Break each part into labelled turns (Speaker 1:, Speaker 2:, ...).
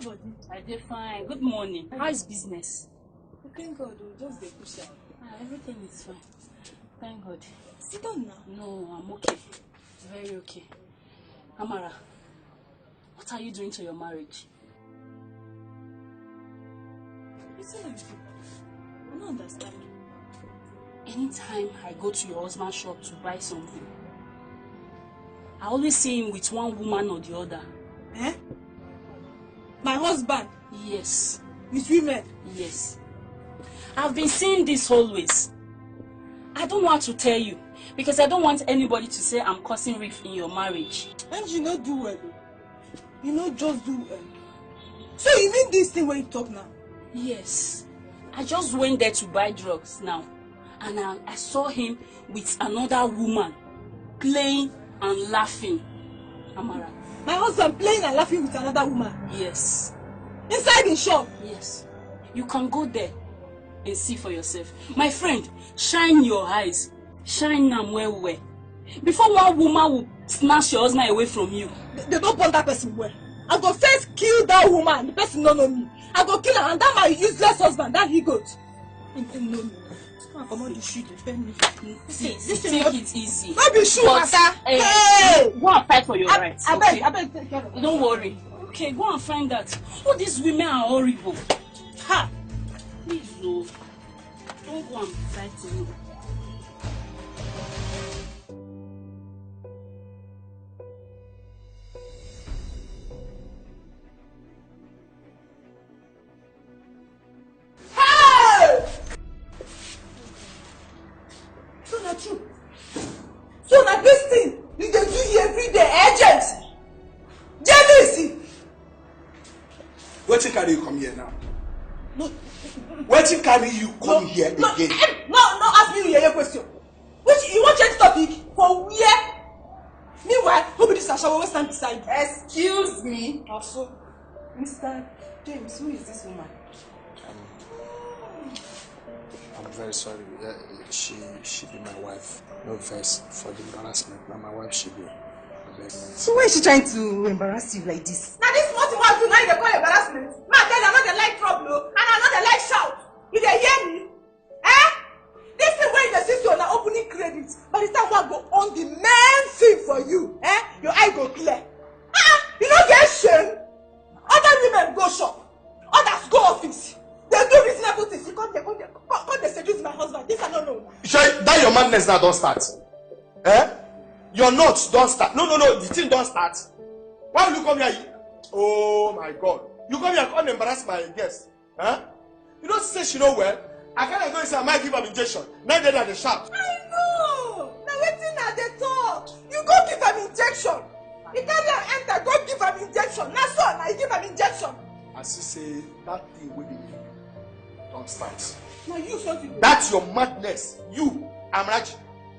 Speaker 1: body?
Speaker 2: I did fine. Good morning. How is business?
Speaker 1: Thank God, just the push.
Speaker 2: Everything is fine. Thank God.
Speaker 1: Sit down now.
Speaker 2: No, I'm okay. Very okay. Amara, what are you doing to your marriage?
Speaker 1: Listen, I don't understand.
Speaker 2: Anytime I go to your husband's shop to buy something, I always see him with one woman or the other.
Speaker 1: Eh? My husband?
Speaker 2: Yes.
Speaker 1: With women?
Speaker 2: Yes. I've been seeing this always. I don't want to tell you because I don't want anybody to say I'm causing rift in your marriage.
Speaker 1: And you not do well. You not just do well. So you mean this thing when you talk now?
Speaker 2: Yes. I just went there to buy drugs now. And I saw him with another woman playing and laughing. Amara.
Speaker 1: My husband playing and laughing with another woman?
Speaker 2: Yes.
Speaker 1: Inside the shop?
Speaker 2: Yes. You can go there and see for yourself. My friend, shine your eyes. Shine them well. Before one woman will snatch your husband away from you.
Speaker 1: They don't want that person well. I go first kill that woman. The person don't know me. I go kill her and that my useless husband, that he goes. He don't know me. Come on, the shoe, defend me.
Speaker 2: See, take it easy.
Speaker 1: Not be sure, Master.
Speaker 2: Hey! Go and fight for your rights.
Speaker 1: I beg, take care of it.
Speaker 2: Don't worry. Okay, go and find that. All these women are horrible. Ha! Please, no. Don't go and fight me.
Speaker 1: So now this thing you dey do here every day, agent, jealousy.
Speaker 3: Wetin carry you come here now?
Speaker 1: No.
Speaker 3: Wetin carry you come here again?
Speaker 1: No, ask me your question. Which you want change topic for where? Meanwhile, who be this Ashawo wey stand beside you?
Speaker 4: Excuse me.
Speaker 1: Also,
Speaker 4: Mr. James, who is this woman?
Speaker 3: I'm very sorry. She be my wife. No vex for the embarrassment. Now my wife she be.
Speaker 4: So why is she trying to embarrass you like this?
Speaker 1: now this what you want to do now you dey call embarrassment. Man, tell you I no dey like trouble and I no dey like shout. You dey hear me? Eh? This thing wey you dey see so na opening credit. By the time one go on the main thing for you, your eye go clear. You no get shame. Other women go shop, others go office. They do reasonable things. You come they seduce my husband. This I don't know.
Speaker 3: That your madness now don't start. Your notes don't start. No. The thing don't start. Why will you come here? Oh my God. You come here and embarrass my guest. You don't say she know well. I can't go and say I might give her injection. Now they're at the shop.
Speaker 1: I know. Now waiting at the talk. You go give her injection. You tell her enter, go give her injection. Now so now you give her injection.
Speaker 3: As you say, that thing will be don't start.
Speaker 1: Now you something.
Speaker 3: That's your madness. You, Amrachi.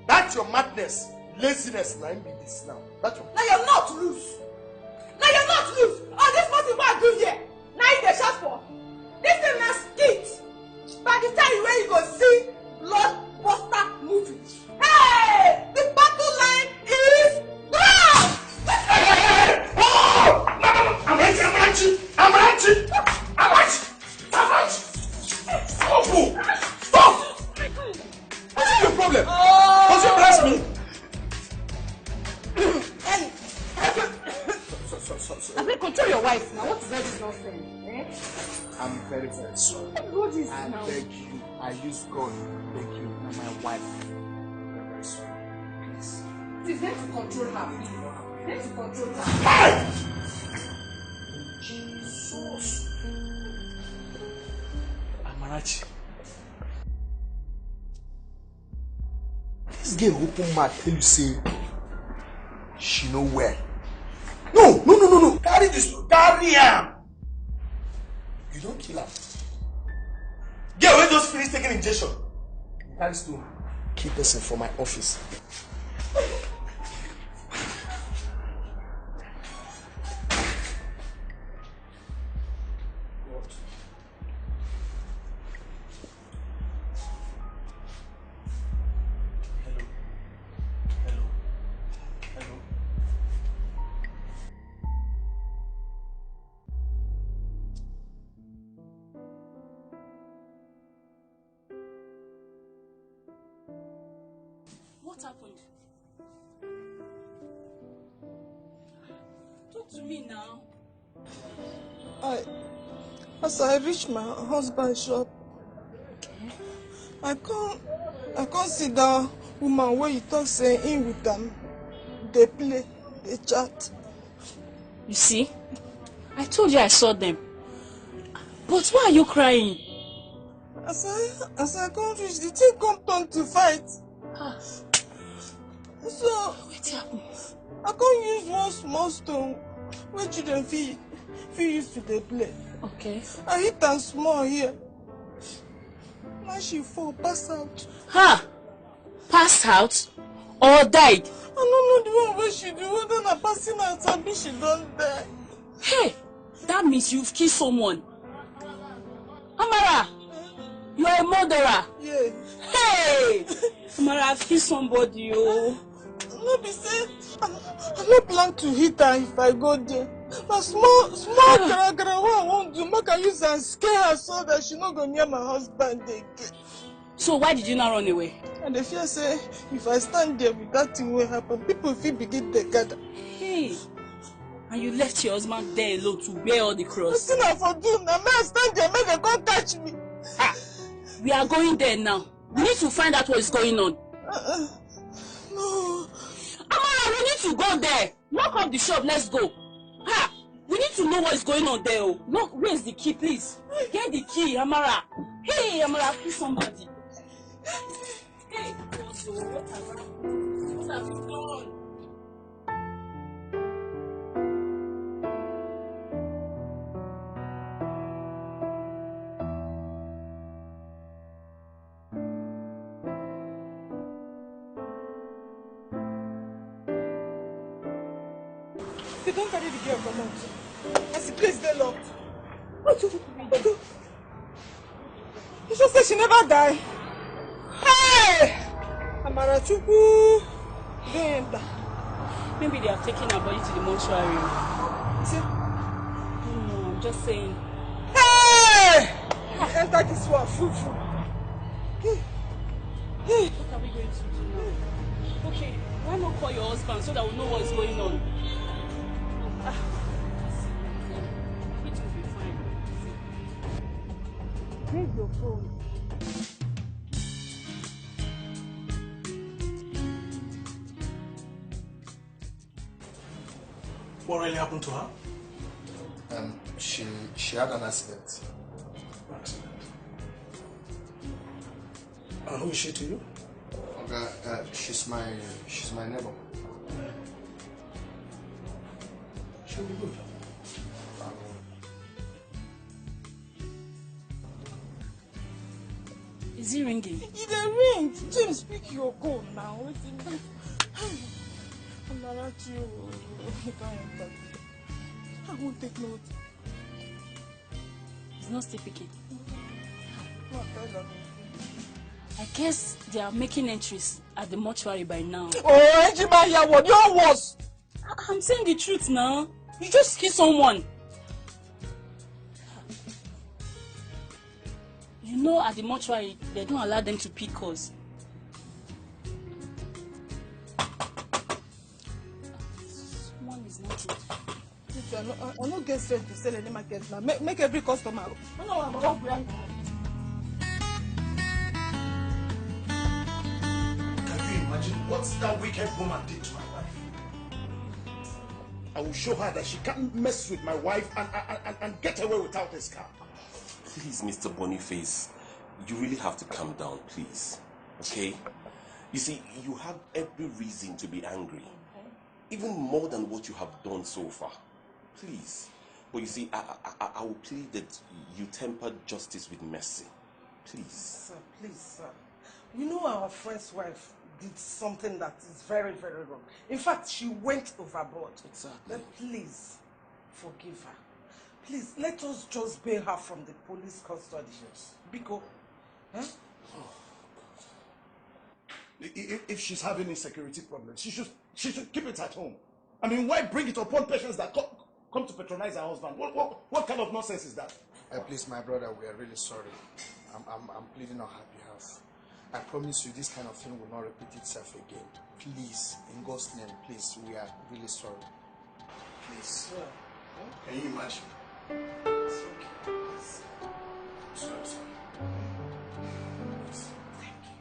Speaker 3: That's your madness. Laziness. Now be this now. That's your.
Speaker 1: Now you're not loose. Now you're not loose. Oh, this person what I do here. Now you dey shout for. This thing na skit. By the time when you go see blockbuster movie. Hey! The battle line is gone!
Speaker 3: Oh! Amrachi! Stop! What is your problem? Does you bless me?
Speaker 4: I mean, control your wife now. What is all this nonsense?
Speaker 3: I'm very, very sorry.
Speaker 4: What is
Speaker 3: I
Speaker 4: now?
Speaker 3: beg you. I use God. Beg you. Now my wife. I'm very, very sorry. Please.
Speaker 4: Please, let to control her, please. Let to control her.
Speaker 3: Hey! Jesus. Amarachi. This girl open mouth tell you say she know well. No. Carry this. Carry her. You don't kill her. Girl, we just finished taking injection. Carry stone. Keep person for my office.
Speaker 2: What happened? Talk to me now.
Speaker 1: As I reach my husband's shop, I can't see that woman where you talk say in with them. They play, they chat.
Speaker 2: You see? I told you I saw them. But why are you crying?
Speaker 1: As I can't reach, the thing come turn to fight. So
Speaker 2: What happened?
Speaker 1: I can't use one small stone where children feel used to they play.
Speaker 2: Okay.
Speaker 1: I hit her small here. Now she fall, pass out.
Speaker 2: Ha! Passed out? Or died?
Speaker 1: I don't know the one where she do. Whether na passing out, I mean she don't die.
Speaker 2: Hey! That means you've killed someone. Amara! You are a murderer.
Speaker 1: Yeah.
Speaker 2: Hey! Amara, I've killed somebody, oh.
Speaker 1: No be say I no plan to hit her if I go there. But small gara what I won't do, make I use and scare her so that she not go near my husband again.
Speaker 2: So why did you not run away?
Speaker 1: And the fear say if I stand there with that thing will happen, people feel begin to gather.
Speaker 2: Hey! And you left your husband there alone to bear all the cross.
Speaker 1: Nothing I for do now. May I stand there, make they come catch me.
Speaker 2: Ah! We are going there now. We need to find out what is going on.
Speaker 1: No.
Speaker 2: Amara, we need to go there. Lock up the shop, let's go. Ha! We need to know what is going on there. Oh. Look, where's the key, please? Get the key, Amara. Hey, Amara, please somebody. Hey, also, what have happened? What have you done?
Speaker 1: They don't carry the girl come out. As the place they locked. What do? You just say she never die. Hey! Amara Chukwu. Don't enter.
Speaker 2: Maybe they have taken her body to the mortuary.
Speaker 1: See?
Speaker 2: No, I'm just saying.
Speaker 1: Hey! Enter this one, full. Hey.
Speaker 2: What are we going to do now? Okay, why not call your husband so that we know what is going on? It will be fine. Where's your phone?
Speaker 5: What really happened to her?
Speaker 3: She had an accident.
Speaker 5: Accident. And who is she to you?
Speaker 3: Okay, she's my neighbor.
Speaker 5: She'll be good.
Speaker 2: Is he ringing?
Speaker 1: It a ring. James, speak your call now. Wait a minute. Amara Chukwu. Don't enter. I won't take note.
Speaker 2: He's not still picking.
Speaker 1: What the
Speaker 2: I guess they are making entries at the mortuary by now.
Speaker 1: Oh, Ejima, yeah, what? You're worse.
Speaker 2: I'm saying the truth now. You just killed someone. You know, at the mortuary, they don't allow them to pick calls. Someone is not good.
Speaker 1: I don't get strength to sell any market now. Make every customer. I know I'm wrong right now.
Speaker 5: Can you imagine what that wicked woman did to my wife?
Speaker 3: I will show her that she can't mess with my wife and get away without a scar.
Speaker 6: Please, Mr. Boniface, you really have to calm down, please. Okay? You see, you have every reason to be angry. Even more than what you have done so far. Please. But you see, I will plead that you temper justice with mercy. Please.
Speaker 7: Sir, please, sir. We know our friend's wife did something that is very, very wrong. In fact, she went overboard.
Speaker 6: Exactly.
Speaker 7: Then please, forgive her. Please, let us just bail her from the police custody. Biko. Huh?
Speaker 3: If she's having insecurity problems, she should keep it at home. I mean, why bring it upon patients that come to patronize her husband? What kind of nonsense is that?
Speaker 8: Please, my brother, we are really sorry. I'm pleading on her behalf.
Speaker 5: I promise you this kind of thing will not repeat itself again. Please, in God's name, please, we are really sorry. Please. Can you imagine? It's okay. Yes. Sorry. Yes. Thank you.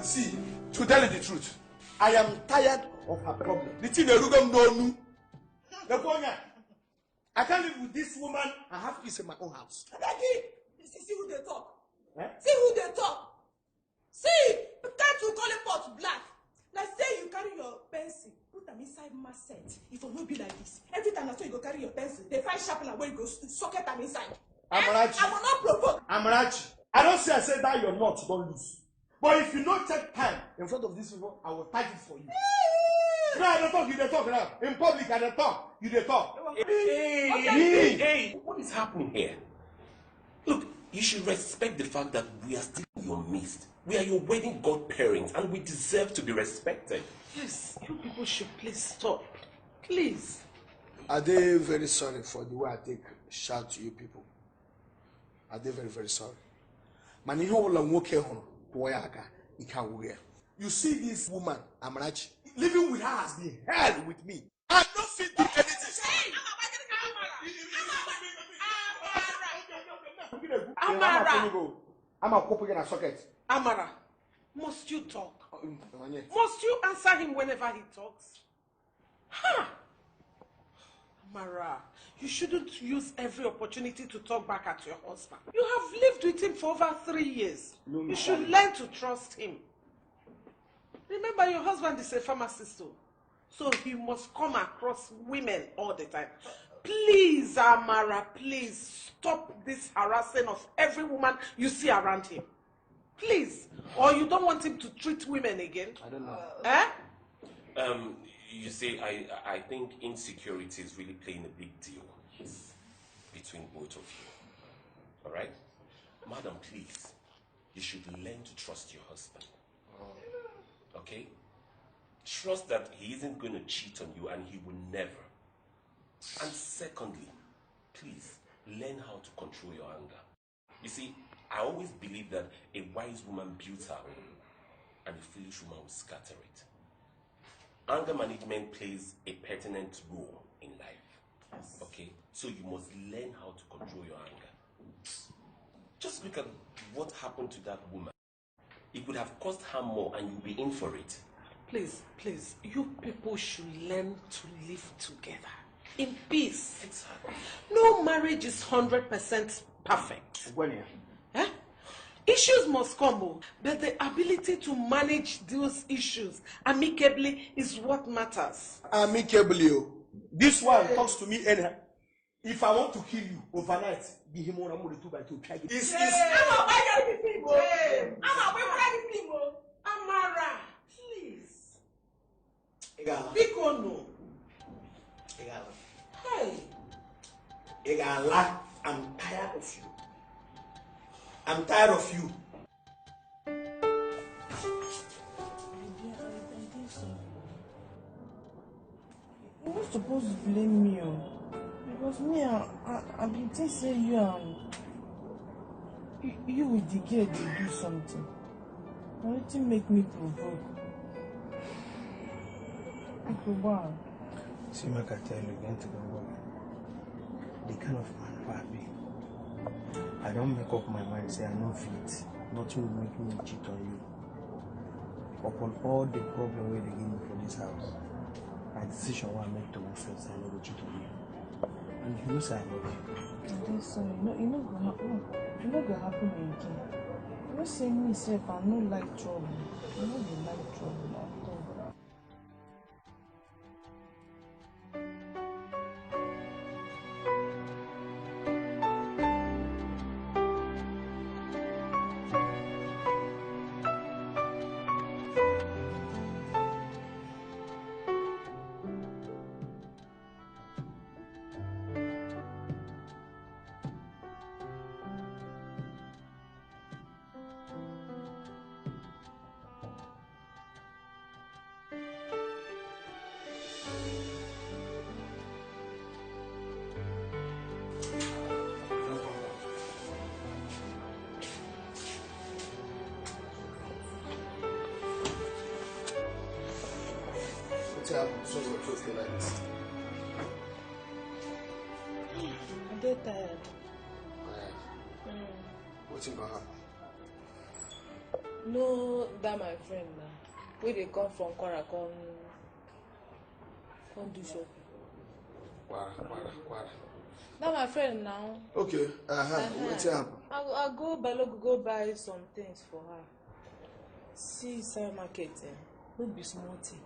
Speaker 3: See, to tell you the truth, I am tired of her problem. The thing no. I can't live with this woman and have peace in my own house.
Speaker 1: See who they talk.
Speaker 3: Eh?
Speaker 1: See who they talk. See, time to call a pot black. Now say you carry your pencil, put them inside my set. If it will be like this, every time I say you go carry your pencil, they find sharpener where you go socket them inside.
Speaker 3: Amarachi.
Speaker 1: I will not provoke.
Speaker 3: Amarachi. I don't say that you're not, don't lose. But if you don't take time in front of these people, I will type it for you. No, I don't talk, you don't talk now. In public, I don't talk, you don't talk.
Speaker 6: Hey, what is happening here? Look, you should respect the fact that we are still in your midst. We are your wedding godparents and we deserve to be respected.
Speaker 7: Yes, you people should please stop. Please.
Speaker 5: Are they very sorry for the way I take shout to you people? Are they very, very sorry? Man, you know you see this woman, Amarachi, living with her has been hell with me. I don't fit do anything.
Speaker 7: Amara.
Speaker 3: I'm a couple in a socket.
Speaker 7: Amara, must you talk? Must you answer him whenever he talks? Ha! Amara, you shouldn't use every opportunity to talk back at your husband. You have lived with him for over 3 years. You should learn to trust him. Remember, your husband is a pharmacist, so he must come across women all the time. Please, Amara, please stop this harassing of every woman you see around him. Please. Or you don't want him to treat women again?
Speaker 3: I don't know.
Speaker 6: You see, I think insecurity is really playing a big deal between both of you. All right? Madam, please, you should learn to trust your husband. Okay? Trust that he isn't going to cheat on you and he will never. And secondly, please, learn how to control your anger. You see, I always believe that a wise woman builds her home and a foolish woman will scatter it. Anger management plays a pertinent role in life. Yes. Okay? So you must learn how to control your anger. Just look at what happened to that woman. It could have cost her more and you'll be in for it.
Speaker 7: Please, please, you people should learn to live together in peace.
Speaker 6: Exactly.
Speaker 7: No marriage is 100% perfect. Eh? Issues must come, but the ability to manage those issues amicably is what matters.
Speaker 5: Amicably,
Speaker 3: This one talks to me anyhow. If I want to kill you overnight, give him one more 2x2.
Speaker 7: Amara, please. Biko no. Hey.
Speaker 3: I'm tired of you. I'm tired of you.
Speaker 8: You're not supposed to blame me, because me, I've been saying you with the girl, they do something. It didn't make me provoke. Wow.
Speaker 9: See, like I tell you, going to the work. The kind of man who I be. I don't make up my mind, say I know fit. Nothing will make me cheat on you. upon all the problem where they give me for this house. My decision what I make to myself, so I know go cheat on you. And you know say I love you.
Speaker 8: This you know go happen. You know go happen again. You know say me self I no like trouble. I no dey like trouble at all.
Speaker 5: So you're twisted like this.
Speaker 8: I'm dead tired.
Speaker 5: What's gonna happen?
Speaker 8: No, that my friend now. Where they come from Kwara, come do shopping.
Speaker 5: Kwara.
Speaker 8: That my friend now.
Speaker 5: Okay, what's happening?
Speaker 8: I'll go buy some things for her. See, side market, no be small thing.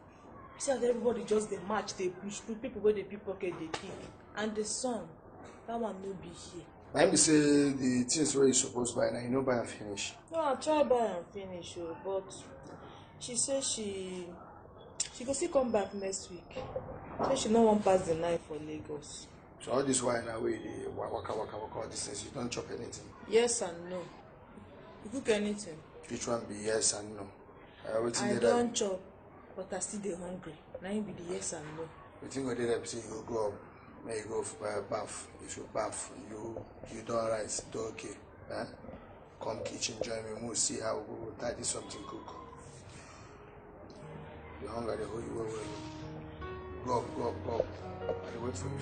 Speaker 8: See how everybody just they match, they push, people where they pickpocket, they pick. And the son, that one no be here.
Speaker 5: Let me say the things where you supposed to buy now, you know buy and finish.
Speaker 8: No, I'll try buy and finish, but she says she go still come back next week. Say she no want pass the night for Lagos.
Speaker 5: So all this while now we waka all these things, you don't chop anything.
Speaker 8: Yes and no. You cook anything?
Speaker 5: Which one be yes and no?
Speaker 8: I don't chop, but I still dey hungry. Now you be the yes and no.
Speaker 5: You think I did that? Say you go up, may you go for a bath. If you bath, you do alright, do okay. Huh? Come kitchen, join me. We'll see how we will tidy something cook. You hunger, the whole you will. Go up. I'll wait for you.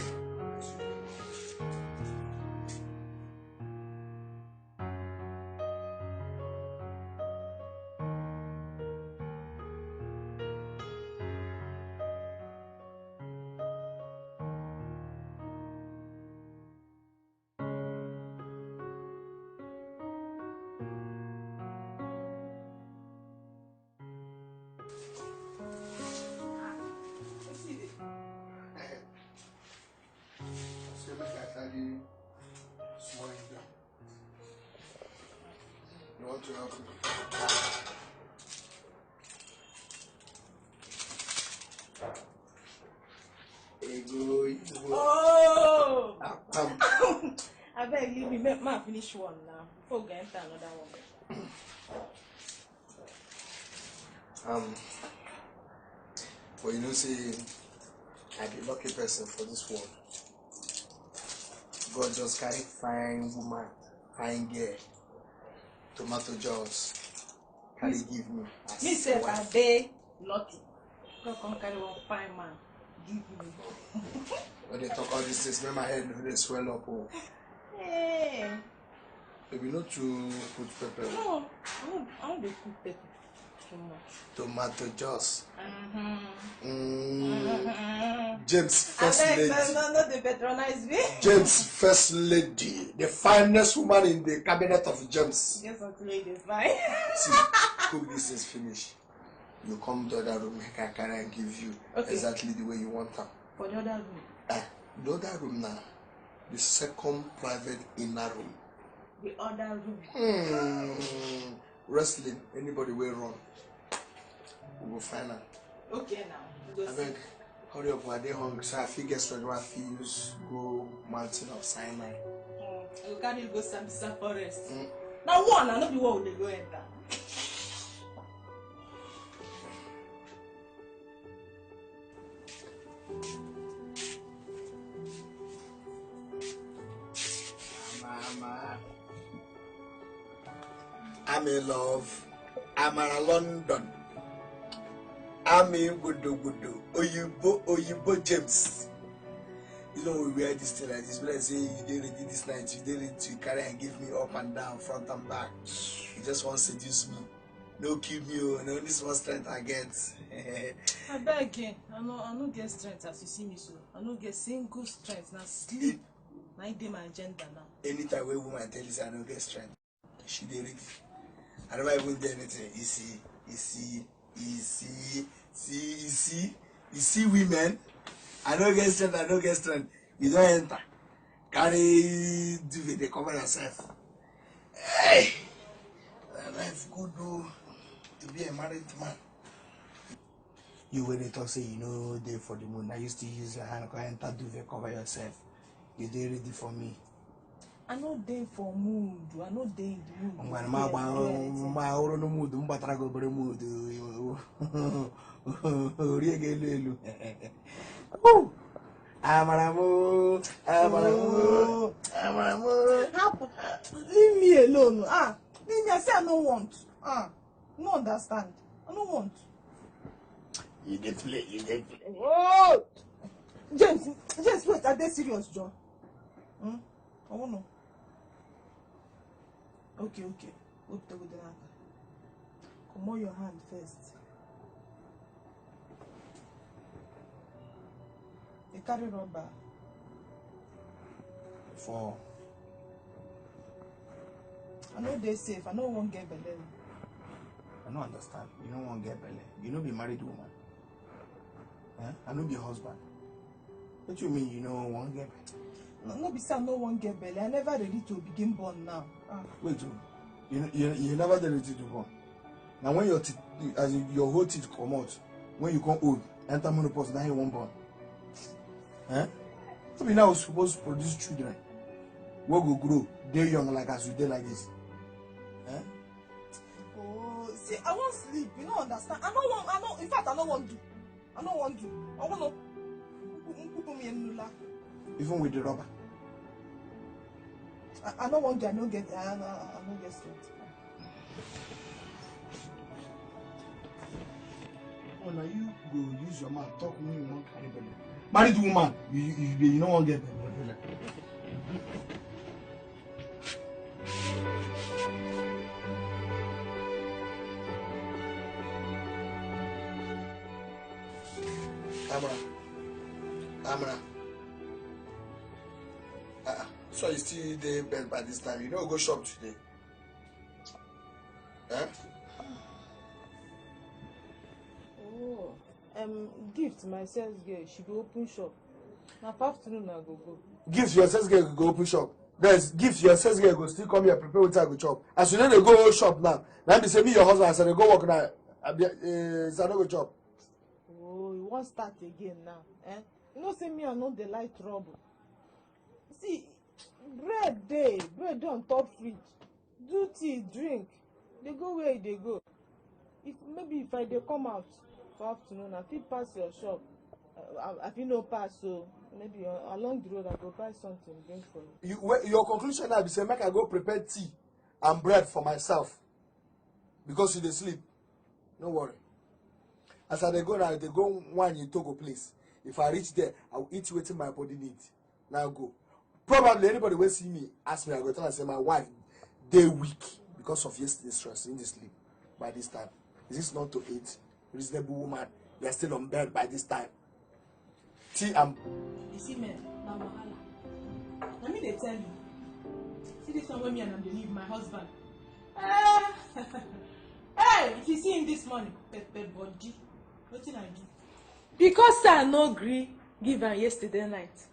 Speaker 5: You want to help me? Ego.
Speaker 8: Oh! I beg you, make me finish one now before we get into another one.
Speaker 5: But you know, see, I be lucky person for this world. God just carry fine woman, fine girl, tomato juice, carry give me.
Speaker 8: Me say I dey lucky. God come carry one fine man, give me.
Speaker 5: When they talk all these things, make my head they swell up. Oh.
Speaker 8: Hey.
Speaker 5: Maybe not to put pepper.
Speaker 8: No, I don't cook pepper too much.
Speaker 5: Tomato juice. James first lady.
Speaker 8: No, they patronize me.
Speaker 5: James first lady, the finest woman in the cabinet of James.
Speaker 8: Yes, okay, it's fine.
Speaker 5: See, cook this is finished. You come to the other room, I can and give you exactly the way you want them.
Speaker 8: For the other room?
Speaker 5: The other room now, the second private inner room.
Speaker 8: The other room?
Speaker 5: Wrestling, anybody will run. We will find out.
Speaker 8: Okay, now.
Speaker 5: I beg, hurry up, while they're hungry, so I figure I use go mountain of Sinai.
Speaker 8: You can't go Sambisa forest. Now one, I know the one they go enter.
Speaker 5: Mama, I'm in love. I'm in London. I'm in Gudu. Oyibo James. You know we wear this thing like this. But I say you didn't ready this night. You didn't ready to carry and give me up and down, front and back. You just want to seduce me.
Speaker 9: No kill me, oh. No, this was strength I get.
Speaker 8: I beg again. I no get strength as you see me so. I no get single strength. Now sleep. Now I my agenda now.
Speaker 9: Anytime we woman tell you I don't get strength, she dey ready. I never even do anything. You see women. I don't get strength. You don't enter. Carry duvet, they cover yourself. Hey, life good though to be a married man. You when they talk say you know day for the moon. I used to use your hand, enter duvet, cover yourself. You dey ready for me.
Speaker 8: I no dey for mood. I no dey in the mood.
Speaker 9: My mood. Mood. Oh, Amaramu.
Speaker 8: Leave me alone. Leave me. I say I no want. No understand. I no want.
Speaker 9: You dey play.
Speaker 8: Oh, James, wait. Are they serious, John? I want to. Okay. Wait, come on, your hand first. You carry rubber.
Speaker 9: For.
Speaker 8: I know they're safe. I know one get belly.
Speaker 9: I don't understand. You don't want to get belly. You don't be married woman. I don't be a husband. What you mean you don't want to get belly?
Speaker 8: No, besides, no one get belly. I never ready to begin born now.
Speaker 9: Wait, you never ready to born. Now when your teeth, as your whole teeth come out, when you come old, enter menopause, now you won't born. So we now supposed to produce children. We go grow, they young like as you did like this.
Speaker 8: Oh, see, I won't sleep. You don't understand. In fact, I don't want to. I want to.
Speaker 9: Even with the rubber.
Speaker 8: I don't want to. I don't get strength.
Speaker 9: Oh, now you go use your mouth, talk when you want carry belly. Married woman, you don't want to get belly. Amara. So you still there bed by this time. You don't go shop today.
Speaker 8: Oh, gift my sales girl. She go open shop. Now afternoon I go.
Speaker 9: Gift your sales girl go open shop. There's gift your sales girl go still come here prepare with her go chop. As you know they go shop now. Now be say me your husband I said they go work now. I don't go chop.
Speaker 8: Oh, you won't start again now. You know say me I know they like trouble. See, bread on top fridge. Do tea, drink. They go where they go. If I they come out for afternoon, I fit pass your shop. I fit no pass, so maybe along the road I go buy something, drink for you.
Speaker 9: Your conclusion now be say make I go prepare tea and bread for myself because you dey sleep. No worry. As I dey go now, they go one in Togo place. If I reach there, I will eat wetin my body needs. Now go. Probably anybody will see me, ask me, I go tell and say my wife dey weak because of yesterday's stress in the sleep by this time. Is this not to eat? Reasonable woman, you are still on bed by this time. Tea and
Speaker 8: you see me, now wahala. Let me tell you. See this one when me and I'm leave my husband. Hey, if you see him this morning, pepper body. What did I do? Because I no gree give her yesterday night.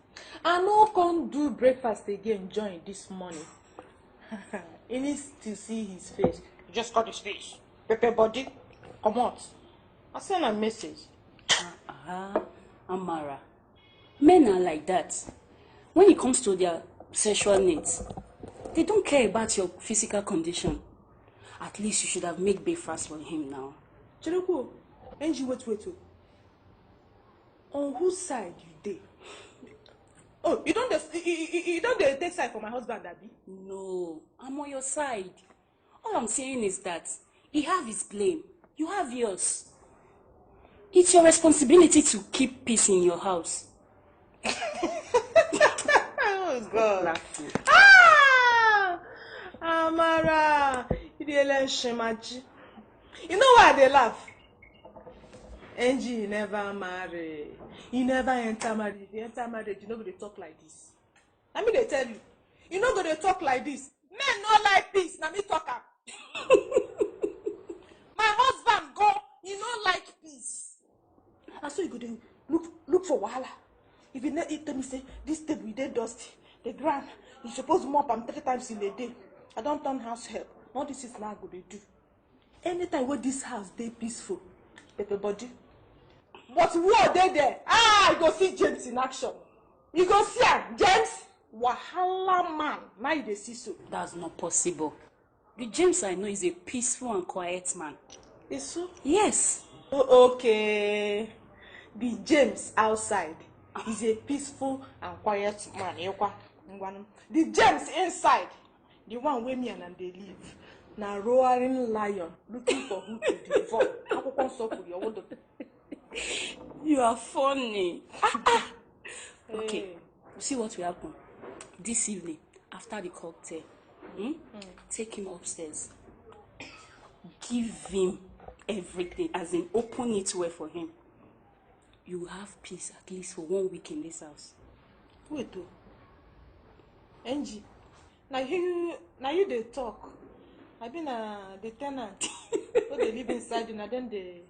Speaker 8: I no come do breakfast again join this morning. He needs to see his face. He just got his face. Pepper body, come out. I send a message.
Speaker 2: Amara, men are like that. When it comes to their sexual needs, they don't care about your physical condition. At least you should have made breakfast for him now.
Speaker 8: Cheloko, Angie, wait. On whose side you dey? Oh, you don't take side for my husband, Daddy?
Speaker 2: No, I'm on your side. All I'm saying is that he have his blame. You have yours. It's your responsibility to keep peace in your house.
Speaker 8: Oh, God. Amara, you dey learn shemaji. You know why they laugh? Angie, you never marry. You never enter marriage. If you enter marriage, you no go dey talk like this. Let me dey tell you. You no go dey talk like this. Men no like peace. Na me talk am. My husband go, he no like peace. And so you go dey look for wahala. If he tell me say this table dey dusty, the ground, you suppose mop am 3 times in a day. I don turn house help. All this is now I go dey do. Anytime wey this house dey peaceful, pepper body. But war dey there. You go see James in action. You go see am, James, wahala man. Now you dey see so.
Speaker 2: That's not possible. The James I know is a peaceful and quiet man.
Speaker 8: Is so?
Speaker 2: Yes.
Speaker 8: Oh, okay. The James outside is a peaceful and quiet man. The James inside, the one where me and them they live, na roaring lion looking for who to devour.
Speaker 2: You are funny. Okay, see what will happen this evening after the cocktail. Take him upstairs. Give him everything, as in open it well for him. You will have peace at least for 1 week in this house.
Speaker 8: Wait, Angie, now you they talk. I been the tenant. When they live inside, and then they.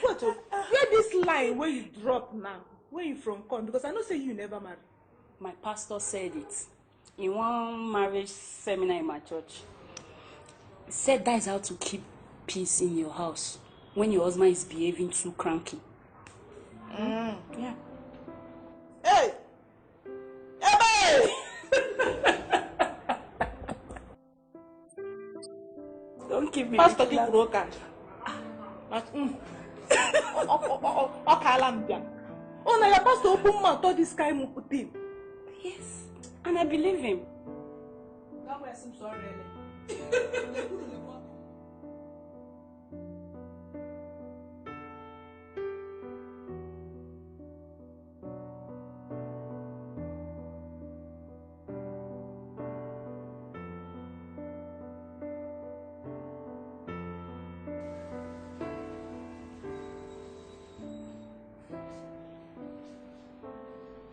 Speaker 8: What? Where this line where you drop now? Where you from come? Because I know say you never marry.
Speaker 2: My pastor said it in one marriage seminar in my church. He said that is how to keep peace in your house when your husband is behaving too cranky. Yeah.
Speaker 8: Hey! Hey!
Speaker 2: Don't keep me.
Speaker 8: Pastor keep broken. Oh, now your pastor open mouth all this kind of thing.
Speaker 2: Yes, and I believe him.
Speaker 8: That way I seem sorry.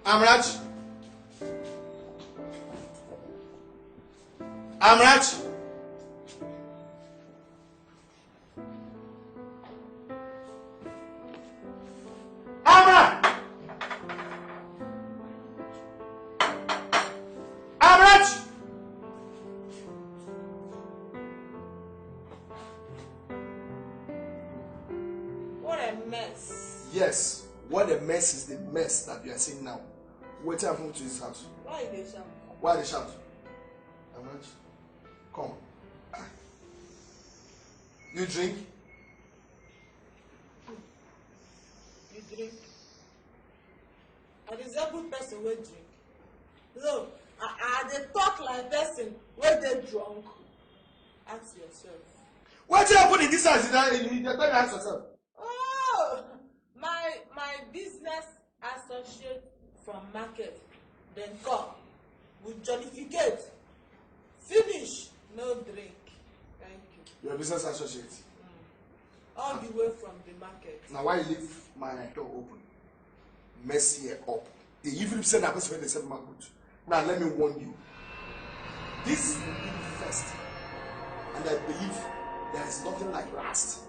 Speaker 3: Amrach. Amrach. Amrach. Amrach.
Speaker 8: What a mess.
Speaker 3: Yes, what a mess is the mess that you are seeing now. Wait till I move to this house.
Speaker 8: Why they shout?
Speaker 3: Why they shout? Amrach, come. You drink?
Speaker 8: You drink? A disabled person will drink. No, I they talk like person when they drunk. Ask yourself.
Speaker 3: What you put in this house? You don't ask yourself.
Speaker 8: Oh, my business associate from market, then come, we jollificate, finish, no drink. Thank you.
Speaker 3: Your business associate.
Speaker 8: All the way from the market.
Speaker 3: Now why you leave my door open? Mess here up. They even send that person when they send my good. Now let me warn you. This will be the first. And I believe there is nothing like last.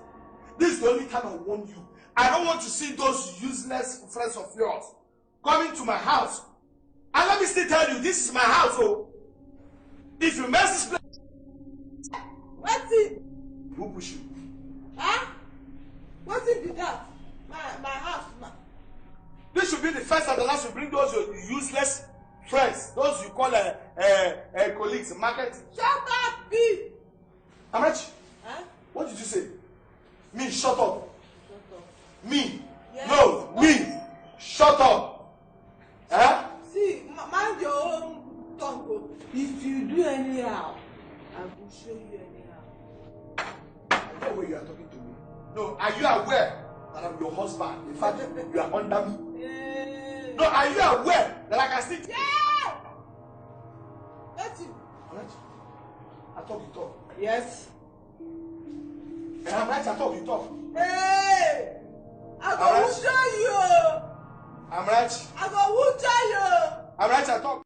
Speaker 3: This is the only time I warn you. I don't want to see those useless friends of yours coming to my house. And let me still tell you, this is my house, oh. If you mess this place,
Speaker 8: What's it?
Speaker 3: who push you?
Speaker 8: Huh? What's it be that? My house,
Speaker 3: This should be the first and the last. You bring those useless friends, those you call colleagues, market.
Speaker 8: Shut up, B.
Speaker 3: Amrach,
Speaker 8: Huh?
Speaker 3: what did you say? Me, shut up.
Speaker 8: Shut up.
Speaker 3: Me.
Speaker 8: Yes.
Speaker 3: No, me. Shut up. Huh?
Speaker 8: See, mind your own tongue. Oh. If you do anyhow, I will show you anyhow.
Speaker 3: I know where you are talking to me. No, are you aware that I'm your husband? In fact, you are under me.
Speaker 8: Yeah.
Speaker 3: No, are you aware that I can still...
Speaker 8: Yeah. That's it.
Speaker 3: Amrach, I talk, you talk.
Speaker 8: Yes.
Speaker 3: I'm right, I talk, you talk.
Speaker 1: Hey! I go wunjure you.
Speaker 3: I'm right.
Speaker 1: I go wunjure you.
Speaker 3: I'm right, I talk.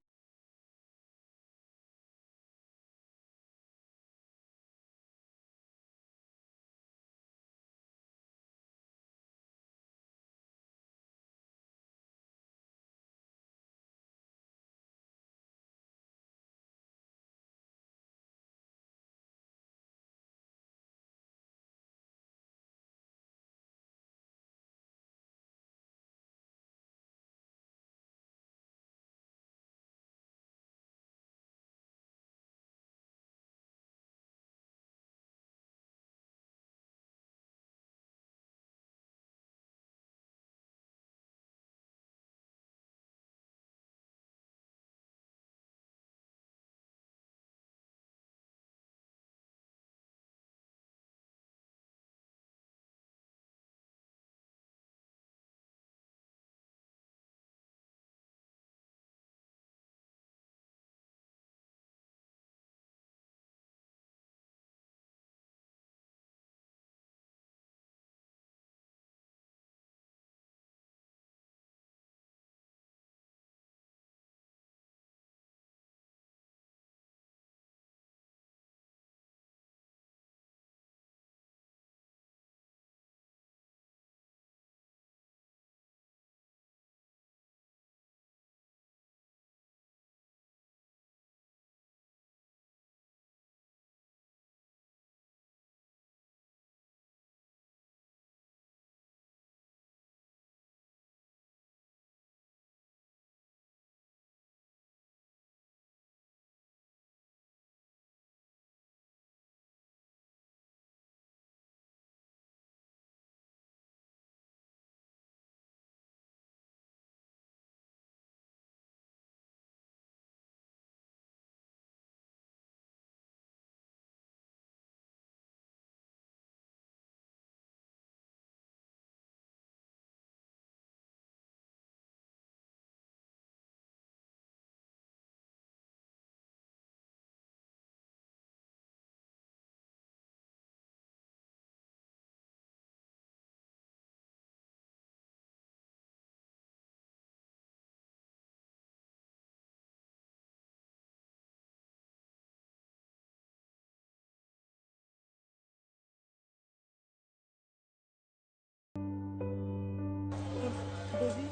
Speaker 8: Baby,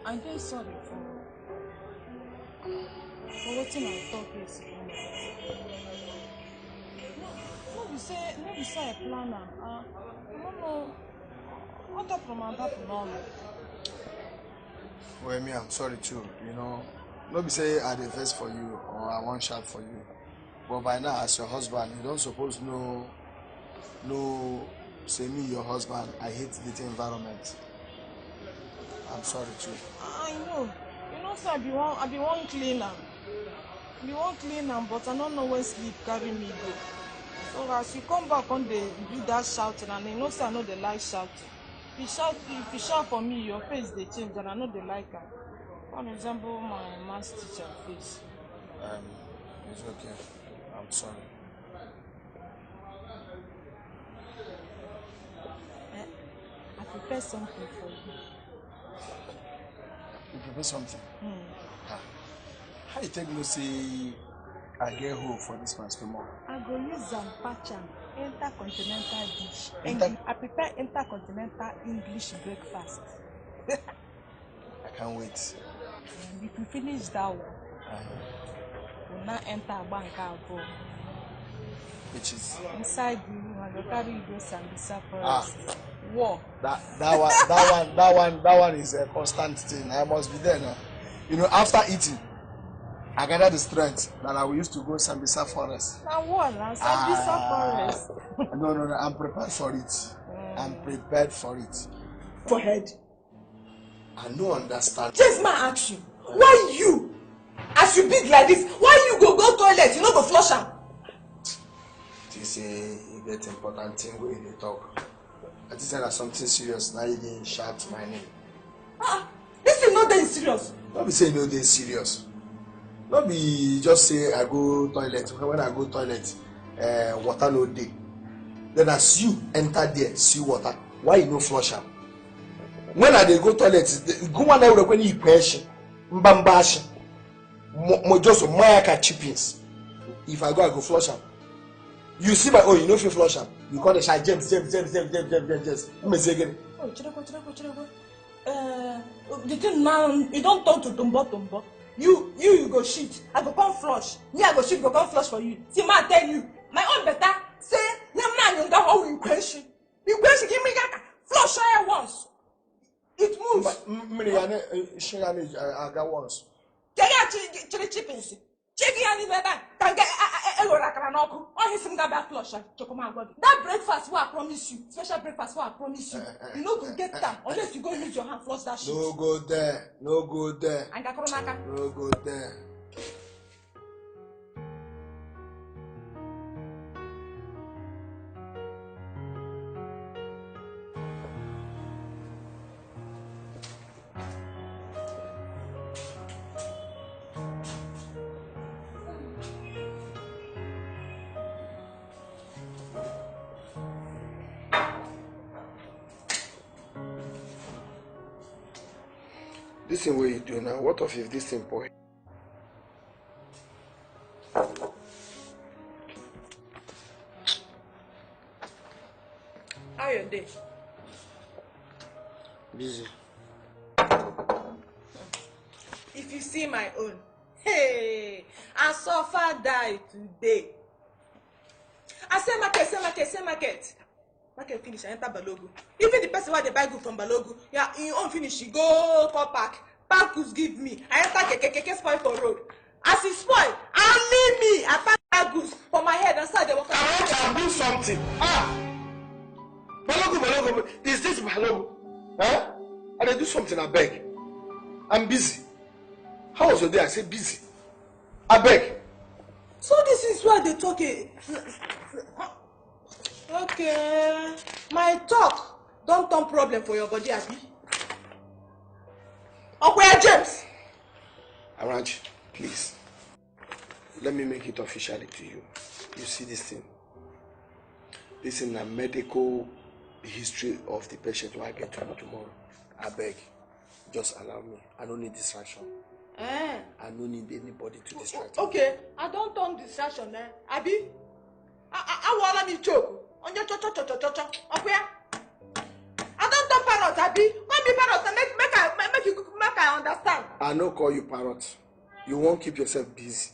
Speaker 8: I'm very sorry for what I talk yesterday. No be say I plan am. I don't know what up from my back now.
Speaker 9: Well, me, I'm sorry too. You know, no be say I dey vex for you or I want shout for you. But by now, as your husband, you don't suppose know say me your husband, I hate the environment. I'm sorry too.
Speaker 8: I know. You know, sir, I be one cleaner. But I don't know when sleep carry me go. So as you come back on the do that shouting, and you know, sir, I know they like shouting. If you shout for me, your face they change, and I know they like it. For example, my maths teacher face.
Speaker 9: It's okay. I'm sorry.
Speaker 8: I prepare something for you.
Speaker 9: You prepare something? How you take me say I get hope for this man's tomorrow?
Speaker 8: I go use Zampacham, intercontinental dish. I prepare intercontinental English breakfast.
Speaker 9: I can't wait.
Speaker 8: And if you finish that one, we'll now enter Banka Abo.
Speaker 9: Which is
Speaker 8: inside you carry you go Sambisa Forest. War.
Speaker 9: That one is a constant thing. I must be there now. You know, after eating, I gather the strength that I will use to go Sambisa Forest.
Speaker 8: Now what? Sambisa Forest.
Speaker 9: No, I'm prepared for it. I'm prepared for it.
Speaker 1: Forehead.
Speaker 9: I no understand.
Speaker 1: Just my ask you, why you, as you big like this, why you go toilet, you no go flush am?
Speaker 9: You say you get important thing where they talk. I just said that something serious. Now you didn't shout my name.
Speaker 1: This is not that serious.
Speaker 9: Don't be saying no, they serious. No be just say I go toilet. When I go toilet, water no dey. Then as you enter there, see water. Why you no flush am? When I dey go toilet, go one night when you question, mbambash, mo just mayaka chippings. If I go flush am. You see my you know if you flush am, you call the shy James. Let me say again.
Speaker 8: Oh, Chireko. The thing now, you don't turn to tumbo. You go shit. I go come flush. Me, I go shit, go come flush for you. See, ma tell you, my own better. Say, na man, you don't how you question. You question, give me that. Flush her once. It moves.
Speaker 9: I got once.
Speaker 8: Chiri chippings. Chiki and the can get a or his gaba flush. That breakfast what I promise you, special breakfast what I promise you. You know to get that unless you go use your hand flush that shit.
Speaker 9: No go there. No go there.
Speaker 8: And Gakoronaka.
Speaker 9: No go there. This thing what you do now, what if this thing boy?
Speaker 8: How your day?
Speaker 9: Busy.
Speaker 8: If you see my own, hey, I suffer die today. I say market. Market finish, I enter Balogu. Even the person where they buy good from Balogu, yeah, in own finish, she go for pack goods give me. I enter keke spoil for road. As it spoil, I leave me. I pack that goods for my head and start the walk.
Speaker 9: I want to do something. Balogu. Is this Balogu? Huh? I dey do something, I beg. I'm busy. How was your day? I said busy. I beg.
Speaker 8: So this is why they talk. Okay, my talk don't turn problem for your body, Abi. Okay, James.
Speaker 9: Araj, please. Let me make it officially to you. You see this thing? This is a medical history of the patient who I get to know tomorrow. I beg. Just allow me. I don't need distraction. I don't need anybody to distract me.
Speaker 8: Okay, I don't turn distraction, Abi. I want me choke. On your okay? I don't turn parrot, Abi. When me parrot, make I understand.
Speaker 9: I no call you parrot. You won't keep yourself busy.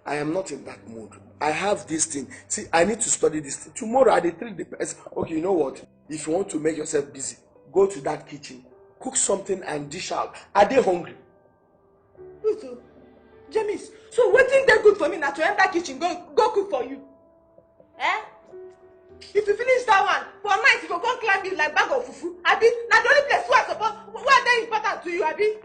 Speaker 9: I am not in that mood. I have this thing. See, I need to study this thing. Tomorrow I treat the person. Okay, you know what? If you want to make yourself busy, go to that kitchen, cook something and dish out. Are they hungry?
Speaker 8: James, so waiting they good for me now to enter kitchen, go cook for you. If you finish that one, for night you go come climb me like bag of fufu. Abi, now the only place where I suppose, where they important to you, Abi.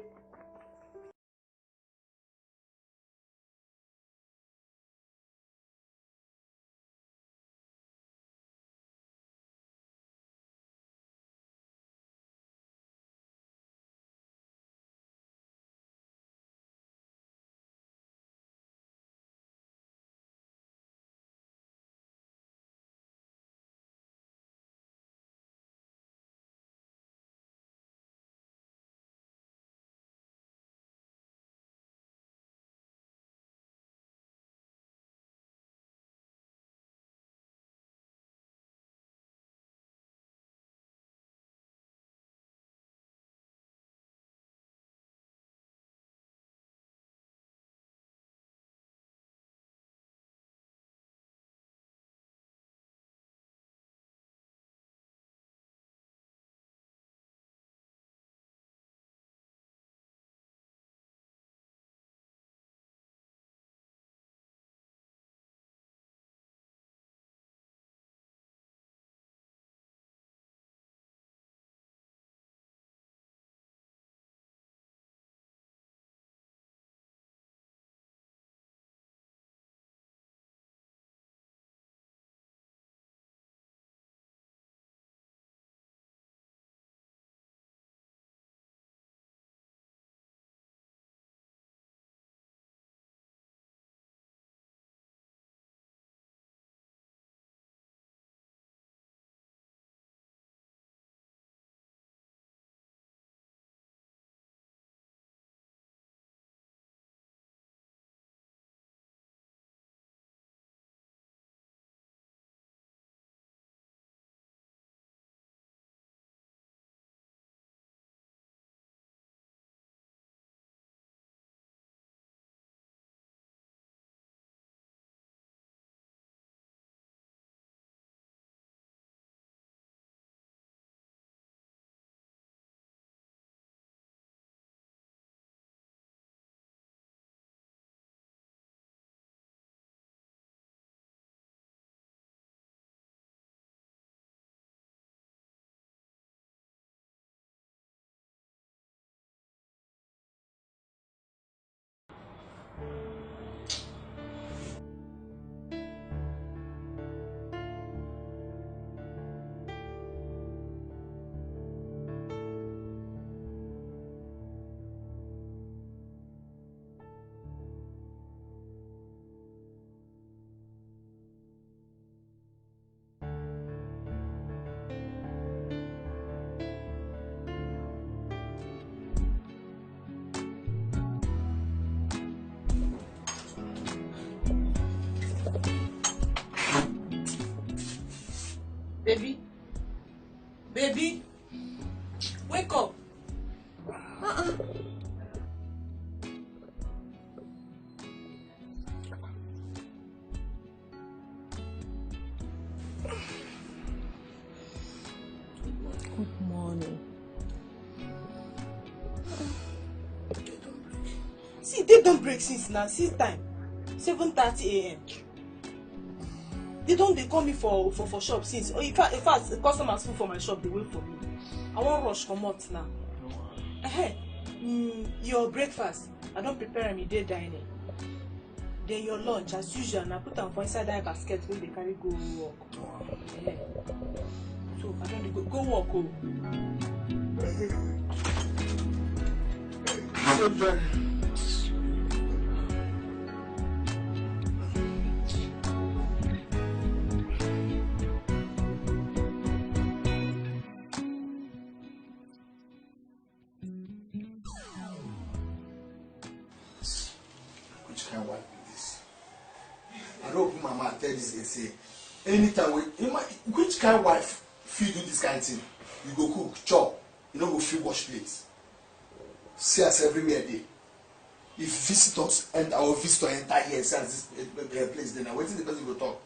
Speaker 8: Baby. Baby. Wake up. Good morning. See, they don't break since now. See time. 7:30 a.m. They call me for shop since. Oh, in fact, the customers full for my shop, they wait for me. I want rush come out now. Your breakfast, I don't prepare them, day dining. Then your lunch, as usual, and I put them for inside that basket when they carry go work. So I don't go work.
Speaker 9: Which kind of wife is this? I don't open my mouth tell this and say, anytime which kind of wife feel do this kind of thing? You go cook, chop, you don't go free wash plates. See us everywhere day. If visitors and our visitor enter here and see us this place, then I wait till the person go talk.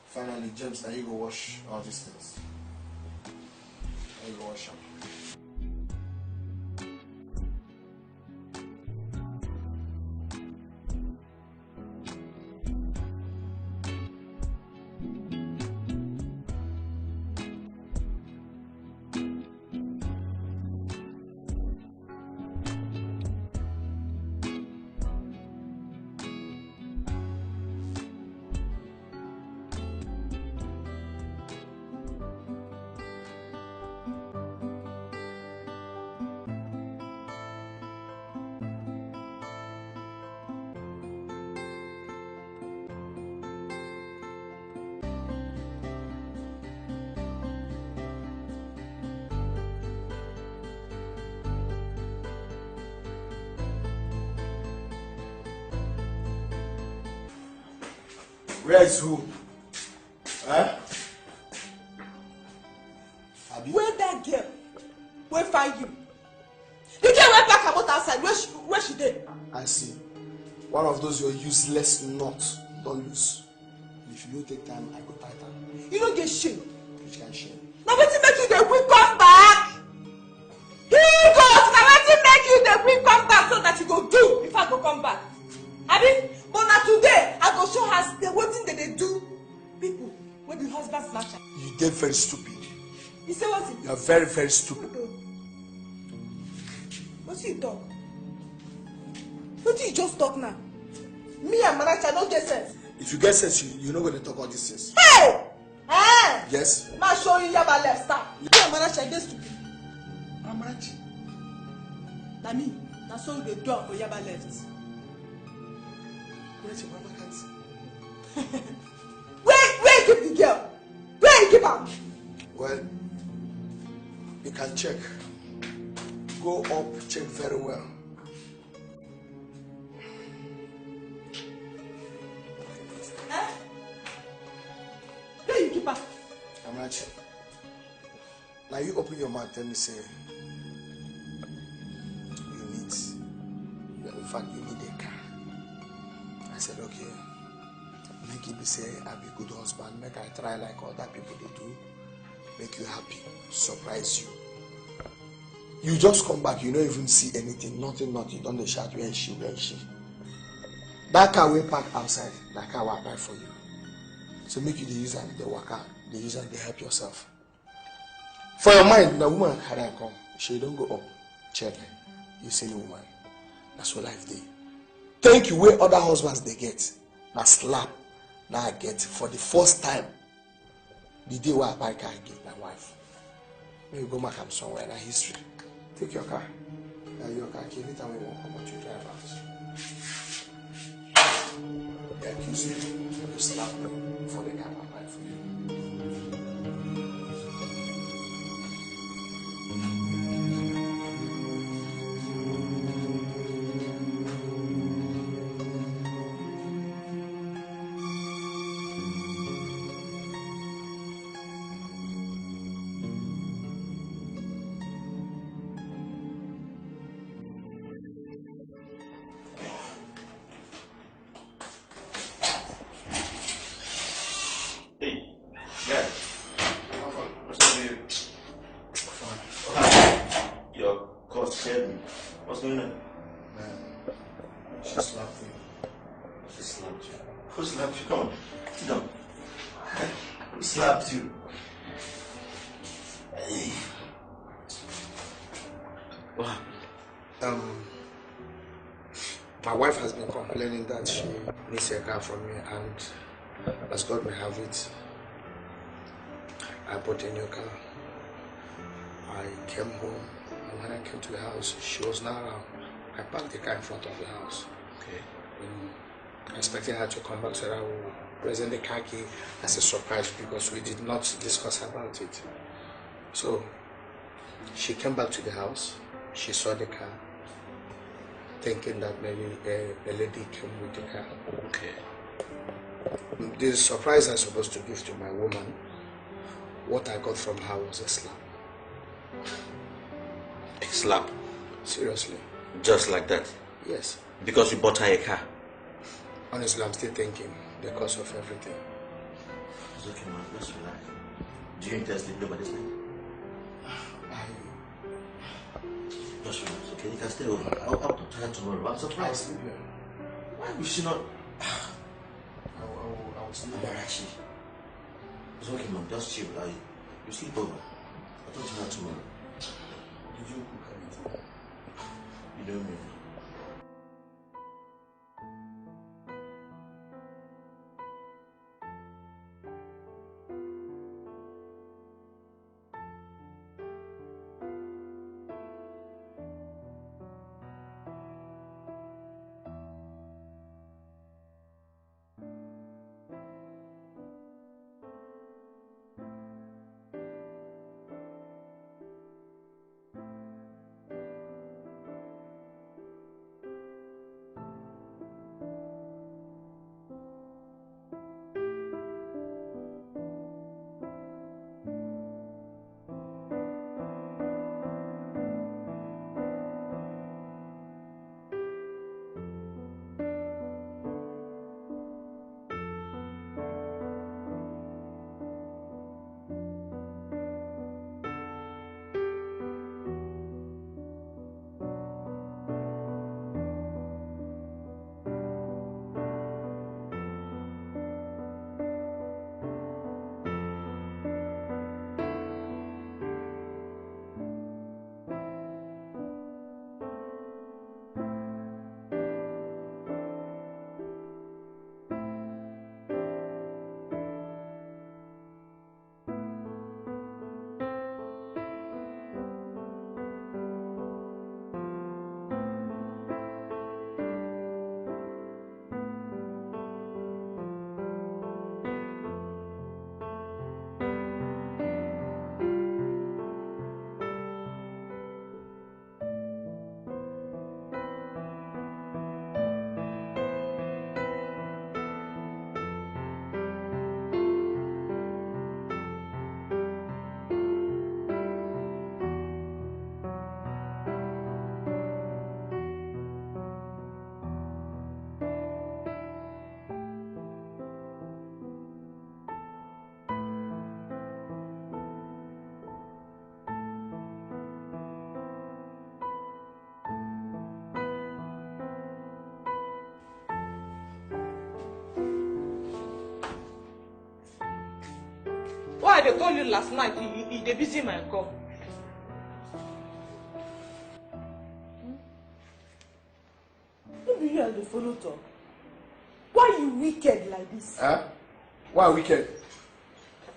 Speaker 9: Finally, James, now you go wash all these things. Now you go wash them. Where is who? Huh?
Speaker 1: Where that girl? Where find you? The girl went back about outside. Where she did?
Speaker 9: I see. One of those your useless nuts. Don't lose. If you don't take time, I go tighter.
Speaker 1: You don't get shame.
Speaker 9: Which kind of shame?
Speaker 1: Now wetin make you dey quick come back? He goes. Now wetin make you dey quick come back so that you go do if I go come back? Abi? But now today I go show her the wetin they do. People when the husband snatch her.
Speaker 9: You dey very stupid.
Speaker 1: You say what?
Speaker 9: You are very, very stupid.
Speaker 1: What you talk? What you just talk now? Me and Manacha don't get sense.
Speaker 9: If you get sense, you're not going to talk all these things.
Speaker 1: Hey! Hey!
Speaker 9: Yes?
Speaker 1: Ma show you Yaba left star. Me and Manacha dey stupid.
Speaker 9: Amarachi.
Speaker 1: Na me. Na so you dey do am for Yaba left.
Speaker 9: Where's your mama can't see?
Speaker 1: Where you keep the girl? Where you keep her?
Speaker 9: Well, you can check. Go up, check very well.
Speaker 1: Where you keep her?
Speaker 9: Amarachi. Now you open your mouth, tell me say in fact you need a car. I said okay. Make it be say I be good husband, make I try like other people they do, make you happy, surprise you. You just come back, you don't even see anything, nothing, you don't shout where is she. That car will park outside, that car will buy for you. So make you the use and the worker, the use and the help yourself. For your mind, the woman had I come, she don't go up, check, you see the woman. That's what life did. Thank you where other husbands they get. Now slap, now I get for the first time. The day where I buy car, I give my wife. Maybe go back and somewhere in history. Take your car. Your car, anytime we walk about you drive out. They accuse you, you slap me for the car I buy for you.
Speaker 6: going on?
Speaker 5: Man, she slapped me.
Speaker 6: She slapped you. Who slapped you? Come on, sit down. Who slapped you? Hey. Wow.
Speaker 5: My wife has been complaining that she needs a car from me, and as God may have it, I bought a new car. I came home, and when I came to the house, she was not around. I parked the car in front of the house.
Speaker 6: Okay.
Speaker 5: Expecting her to come back so that I will present the car key as a surprise because we did not discuss about it. So she came back to the house. She saw the car, thinking that maybe a lady came with the car.
Speaker 6: Okay.
Speaker 5: The surprise I'm supposed to give to my woman, what I got from her was a slap.
Speaker 6: A slap?
Speaker 5: Seriously.
Speaker 6: Just like that?
Speaker 5: Yes.
Speaker 6: Because you bought her a car?
Speaker 5: Honestly, I'm still thinking the cause of everything.
Speaker 6: It's okay, man. Just relax. Do you intend sleeping over this night? Just relax, okay? You can stay over. I'll talk to her tomorrow. I'm surprised.
Speaker 5: Sleep here.
Speaker 6: Why would she not?
Speaker 5: I will sleep here.
Speaker 6: Amarachi. It's okay, man. Just chill. You sleep over. I'll talk to her tomorrow.
Speaker 5: Did you cook anything?
Speaker 6: You know me.
Speaker 1: Why they told you last night they busy my call?
Speaker 8: Maybe you are the follow talk. Why you wicked like this?
Speaker 5: Huh? Why wicked?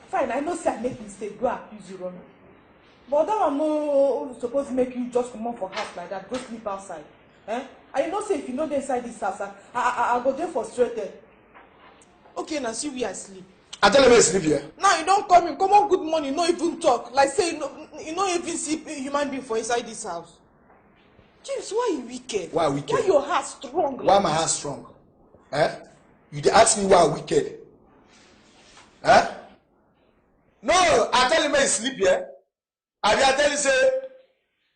Speaker 8: Fine, I know say I make mistake, go accuse you wrong. But that one no supposed to make you just come out for house like that, go sleep outside. Eh? And you know say if you know dey inside this house, I go dey frustrated. Okay, now see where I sleep.
Speaker 5: I tell you sleep here.
Speaker 8: Now you don't come in, come on good morning, no even talk. Like say you no even see human being for inside this house. James, why you wicked?
Speaker 5: Why wicked?
Speaker 8: Why your heart strong?
Speaker 5: Why my heart strong? Eh? You dey ask me why I wicked? Eh? No, I tell you me sleep here. I tell you say,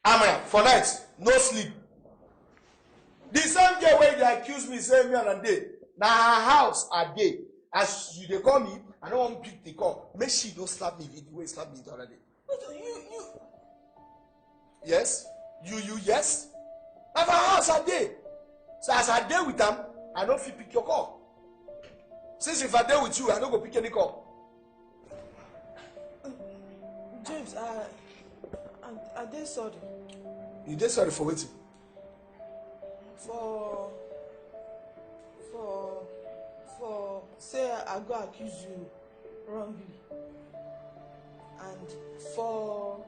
Speaker 5: Amara, for night, no sleep. The same day when they accuse me, say me on a day. Now her house a day. As you they call me, I don't want to pick the call. Make sure you don't slap me the way you slap me the other day.
Speaker 8: You
Speaker 5: Yes? You yes?
Speaker 9: Na for house I dey. So as I dey with them, I no fit pick your call. Since if I dey with you, I no go pick any call.
Speaker 8: James, I dey sorry.
Speaker 9: You dey sorry for wetin?
Speaker 8: For say I go accuse you wrongly, and for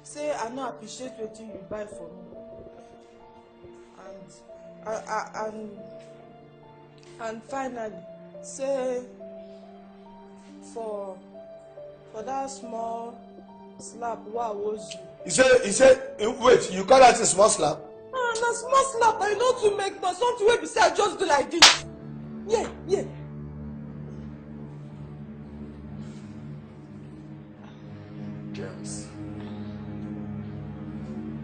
Speaker 8: say I no appreciate wetin you buy for me, and finally say for that small slap wey I owes you.
Speaker 9: You say wait, you call that a small slap?
Speaker 8: Na small slap, I no too make noise, something wey be say I just do like this. Yeah.
Speaker 9: James.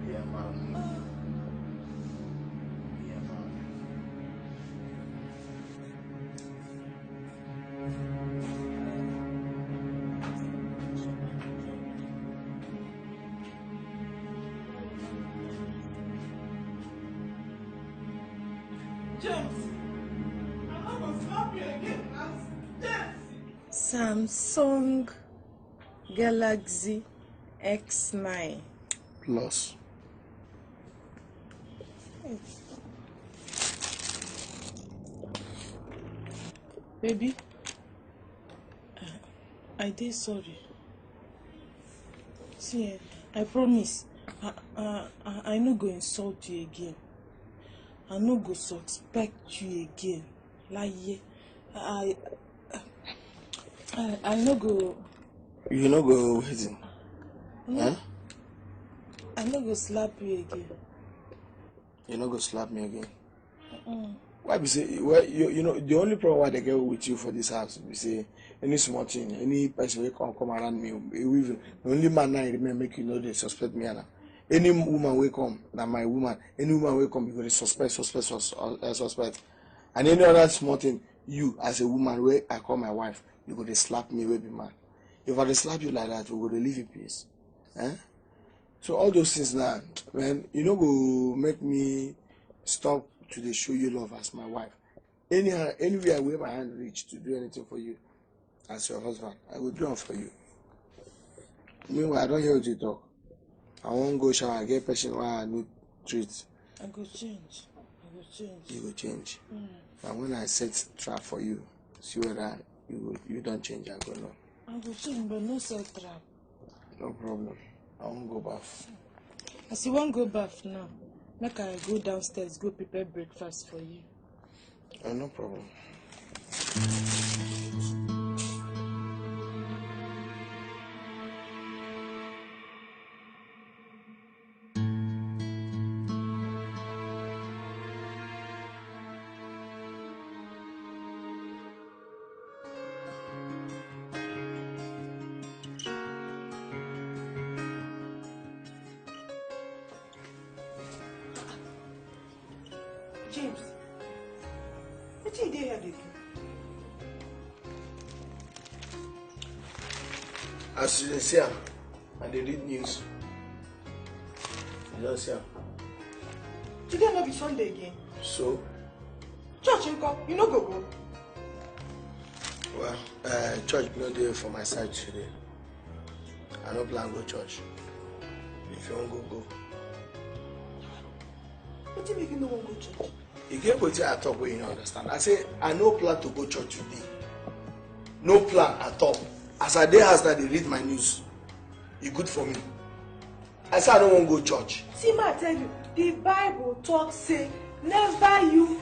Speaker 9: Yeah, man. Yeah, man.
Speaker 1: James, I'm not gonna slap you again. James.
Speaker 8: Samsung Galaxy X9
Speaker 9: Plus.
Speaker 8: Baby, I dey sorry. See, I promise I no go insult you again. I no go suspect you again. Like, I no go.
Speaker 9: You no go waiting.
Speaker 8: No. I no go slap you again.
Speaker 9: You no go slap me again. Why be say you know the only problem why they get with you for this house be say any small thing, any person will come around me, even the only man I remember make you know they suspect me. Any woman will come, na my woman. Any woman will come, you go to suspect. And any other small thing, you as a woman, where I call my wife, you go to slap me, will be man. If I slap you like that, we go to leave you peace. So all those things now, man, you know, go make me stop to dey show you love as my wife. Anywhere where my hand reach to do anything for you as your husband, I will do it for you. Meanwhile, I don't hear what you talk. I won't go shower, get patient while I need treat.
Speaker 8: I go change.
Speaker 9: You will change. And when I set trap for you, see whether you don't change, I go no.
Speaker 8: I go change, but no set trap.
Speaker 9: No problem. I won't go bath.
Speaker 8: As you won't go bath now, make I go downstairs, go prepare breakfast for you.
Speaker 9: No problem.
Speaker 1: James, what you dey here dey do?
Speaker 9: As you see, and they read news. You don't see.
Speaker 1: Today no be Sunday again.
Speaker 9: So,
Speaker 1: Church nko, you no go.
Speaker 9: well, church no dey for my side today. I no plan go church. If you want go.
Speaker 1: What make you no wan go church?
Speaker 9: You get what I talk where you don't understand. I say I no plan to go church today. No plan at all. As I dey house that they read my news, e good for me. I say I don't want to go church.
Speaker 1: See, ma, I tell you, the Bible talk say, never you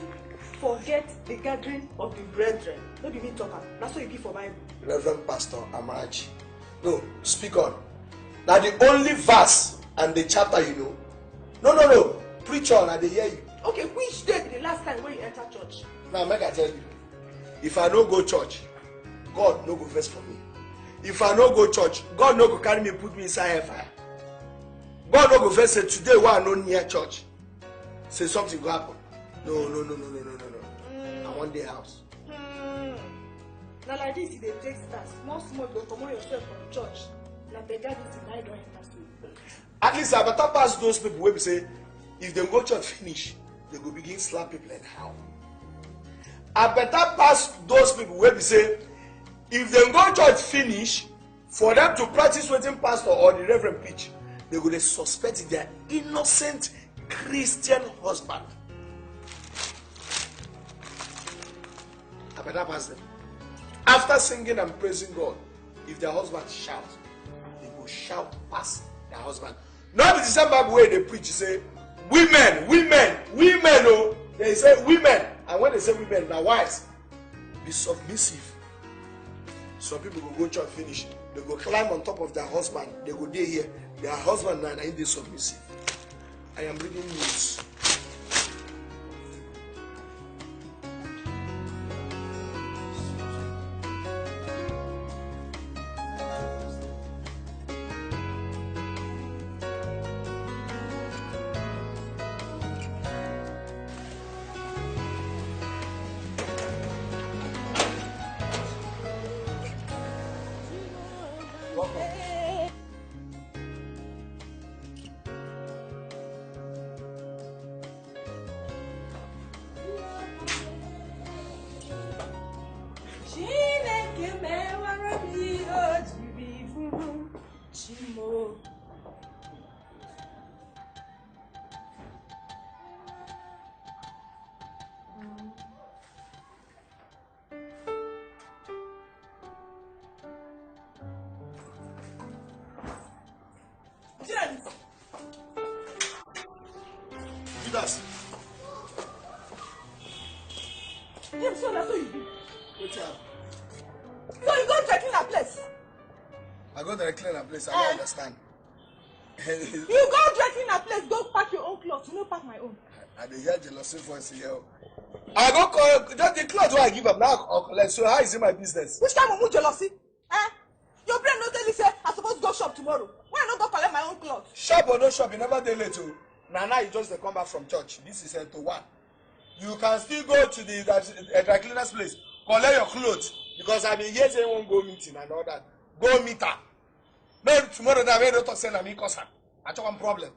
Speaker 1: forget the gathering of the brethren. No be me talk am. That's what you give for Bible.
Speaker 9: Reverend Pastor Amarachi. No, speak on. Now the only verse and the chapter you know. No. Preach on and they hear you.
Speaker 1: Okay, which day be the last time when you enter church?
Speaker 9: Now make I tell you. If I no go church, God no go vex for me. If I no go church, God no go carry me put me inside hellfire. God no go vex say today why I no near church. Say something go happen. No. I want the house.
Speaker 1: Now like this, you dey take start. Small, you go comot yourself from church.
Speaker 8: I beg you to lie down in
Speaker 9: At least I better pass those people where we say, if they go church finish, they go begin slap people anyhow. I better pass those people where we say, if they go church finish, for them to practice wetin pastor or the reverend preach, they go dey suspect their innocent Christian husband. I better pass them. After singing and praising God, if their husband shout, they go shout past their husband. Not the same Bible way they preach, say, women, oh, they say women. And when they say women, now wives, be submissive. Some people go church finish, they go climb on top of their husband, they go there here, their husband and they submissive. I am reading news. Judas.
Speaker 1: Yeah, so that's what you do.
Speaker 9: What's up?
Speaker 1: So you go to clean that place.
Speaker 9: I go to clean that place, I don't understand.
Speaker 1: You go to clean that place, go pack your own clothes. You no pack my own.
Speaker 9: I dey hear jealousy voice here. I go call just the clothes wey I give am now I'll collect. So how is it my business?
Speaker 1: Which kind of jealousy? Your brain no tell you say I suppose go shop tomorrow. Why I no go collect my own clothes?
Speaker 9: Shop or no shop, you never dey late o. Now you just come back from church. This is to one. You can still go to the dry cleaner's place, collect your clothes because I been here saying won't go meeting and all that. Go meet her. No tomorrow that way don't talk say na me cause her. I talk one problem.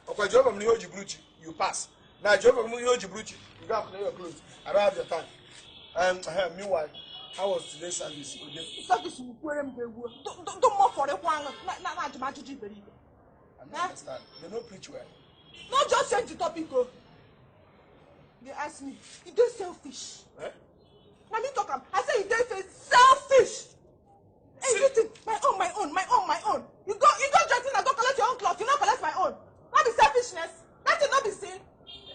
Speaker 9: Okay, job of New Jibruchi, you pass. Now job of New Jibruchi, you go collect your clothes. I don't have your time. Meanwhile, how was today's service?
Speaker 1: Service you don't more for the one. Na jamaji very.
Speaker 9: I don't understand. They don't preach well.
Speaker 1: Not just change the topic, oh. They ask me, you dey selfish.
Speaker 9: Eh?
Speaker 1: Now me talk am. I say you dey selfish. Everything, my own. You go dressing and go collect your own clothes. You not collect my own. That be selfishness. That should not be sin.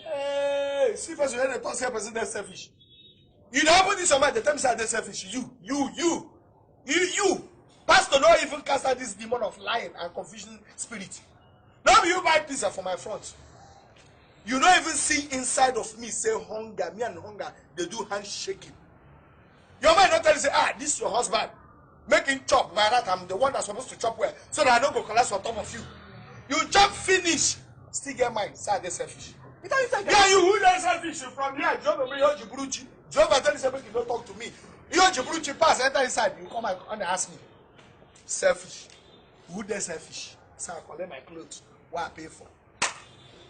Speaker 9: Hey, see first you hear the talk say person dey selfish. You know put this on my the time say dey selfish. You. Pastor not even cast out this demon of lying and confusion spirit. Now you buy pizza for my front. You don't even see inside of me say hunger. Me and hunger, they do handshaking. Your mind not tell you say, this is your husband. Make him chop by that. I'm the one that's supposed to chop well. So that I don't go collapse on top of you. You chop finish. Still get mine. Say they selfish. Yeah, you who they selfish from here. Jehovah bring your Jibruchi. Jehovah tell you say make you don't talk to me. Your Jibruchi pass, enter inside. You come and ask me. Selfish. Who they selfish? So I collect my clothes. What I pay for?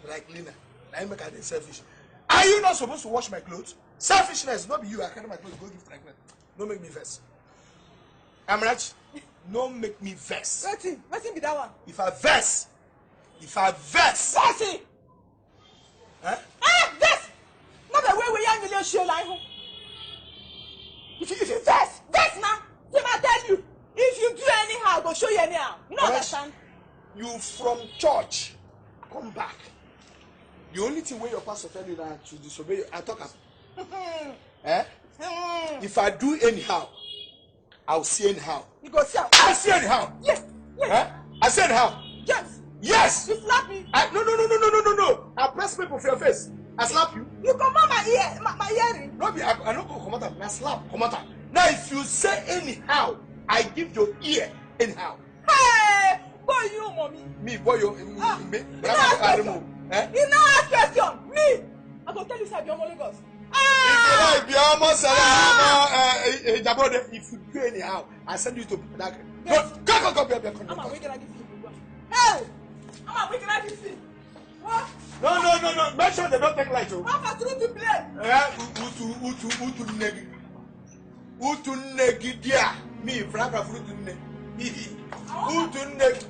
Speaker 9: Like Lina. I make her selfish. Are you not supposed to wash my clothes? Selfishness, not be you. I carry my clothes, go give like that. Don't make me vex. I'm right. Don't make me vex.
Speaker 1: What's be that one?
Speaker 9: If I vex.
Speaker 1: Vexing. Vex. Not the way we young million show like home. If you vex now. See I tell you. If you do anyhow, I go show you anyhow. You don't understand?
Speaker 9: You from church, come back. The only thing where your pastor tell you that to disobey, I talk about. If I do anyhow, I'll see anyhow.
Speaker 1: You go see how?
Speaker 9: I see anyhow.
Speaker 1: Yes.
Speaker 9: I see anyhow. Yes.
Speaker 1: You slap me.
Speaker 9: No. I press people for your face. I slap you.
Speaker 1: You come on my earring.
Speaker 9: No, I don't go come out. I slap. Come out. Now, if you say anyhow, I give your ear anyhow.
Speaker 1: Hey, boy, you mommy.
Speaker 9: Me, boy, you. Me.
Speaker 1: You know ask question. Me. I go tell you say Biomo Lagos.
Speaker 9: If you like Biomo Salah, if you do anyhow, I send you to that.
Speaker 1: Yes.
Speaker 9: Go.
Speaker 3: No. Make sure they don't take light. Oh.
Speaker 1: Papa, through the plate.
Speaker 3: Utu negi dia. Me, Franka fruit negi. Utu negi.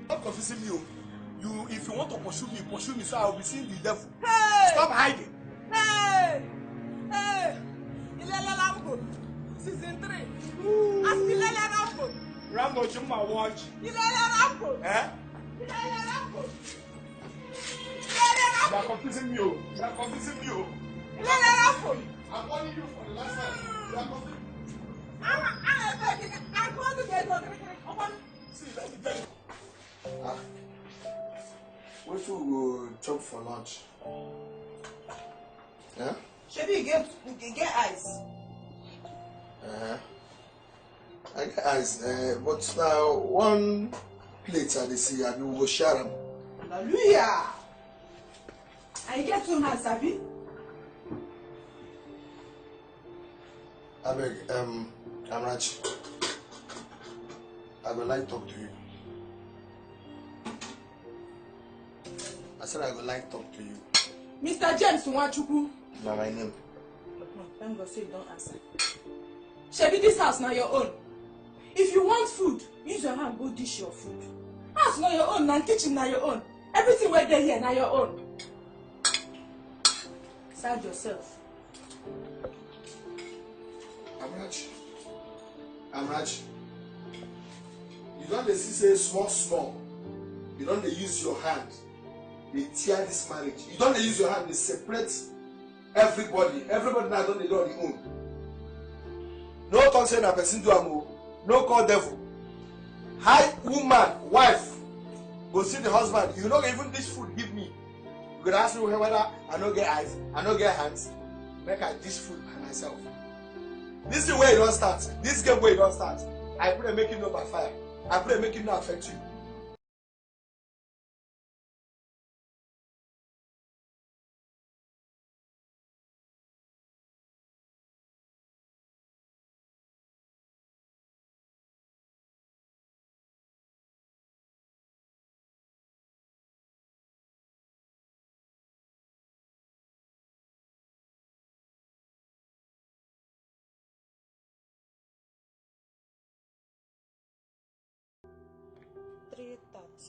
Speaker 3: Stop confusing me. If you want to pursue me, so I will be seeing the devil.
Speaker 1: Hey!
Speaker 3: Stop hiding.
Speaker 1: Hey! Ilele Rambo. Season 3. Ask Ilele Rambo.
Speaker 3: Rambo, you my watch.
Speaker 1: Ilele Rambo.
Speaker 3: Eh?
Speaker 1: Ilele Rambo.
Speaker 3: You are confusing me. You are confusing me.
Speaker 1: Ilele Rambo.
Speaker 3: I'm warning you for the last time. You are confusing me.
Speaker 1: I'm going to get one.
Speaker 3: See, let me tell you.
Speaker 9: What you go chop for lunch? Yeah?
Speaker 1: Should you get eyes?
Speaker 9: I get eyes, but now one plate I see and we will share them.
Speaker 1: Hallelujah! I get 2 hands, Abi.
Speaker 9: I beg, Amrach, I would like to talk to you. I said I would like to talk to you.
Speaker 1: Mr. James Nwachukwu.
Speaker 9: Now my name.
Speaker 1: Thank God say you don't answer. Shebi, this house now your own. If you want food, use your hand go dish your food. House now your own, and kitchen now your own. Everything where they here now your own. Serve yourself.
Speaker 9: Amrach, you don't say small. You don't use your hand. They tear this marriage. You don't use your hand. They separate everybody. Everybody now don't do on their own. No talk saying a person do amo. No call devil. High woman, wife, go see the husband. You don't even this food give me. You could ask me whether I don't get eyes, I don't get hands. Make I dish food by myself. This is where it don't start. This game where it don't start. I pray make it no backfire. I pray make it no affect you.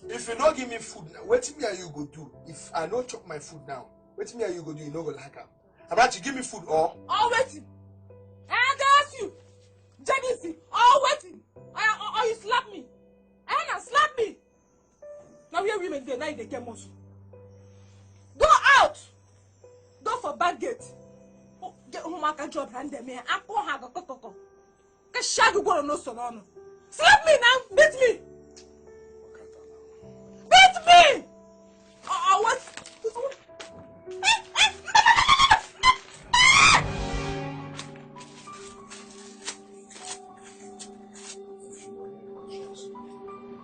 Speaker 9: If you don't give me food now, what me are you go do? If I don't chop my food now, what me are you go do? You no go like am. About you give me food or?
Speaker 1: All waiting. And I ask you, Janice, all waiting. Or you slap me. And slap me. Now we are women there, now they get muscle. Go out. Go for back gate. Get home a job and them here. I can't have a cocoa. Get shaggy go no so no. Slap me now, beat me. Beat me! What?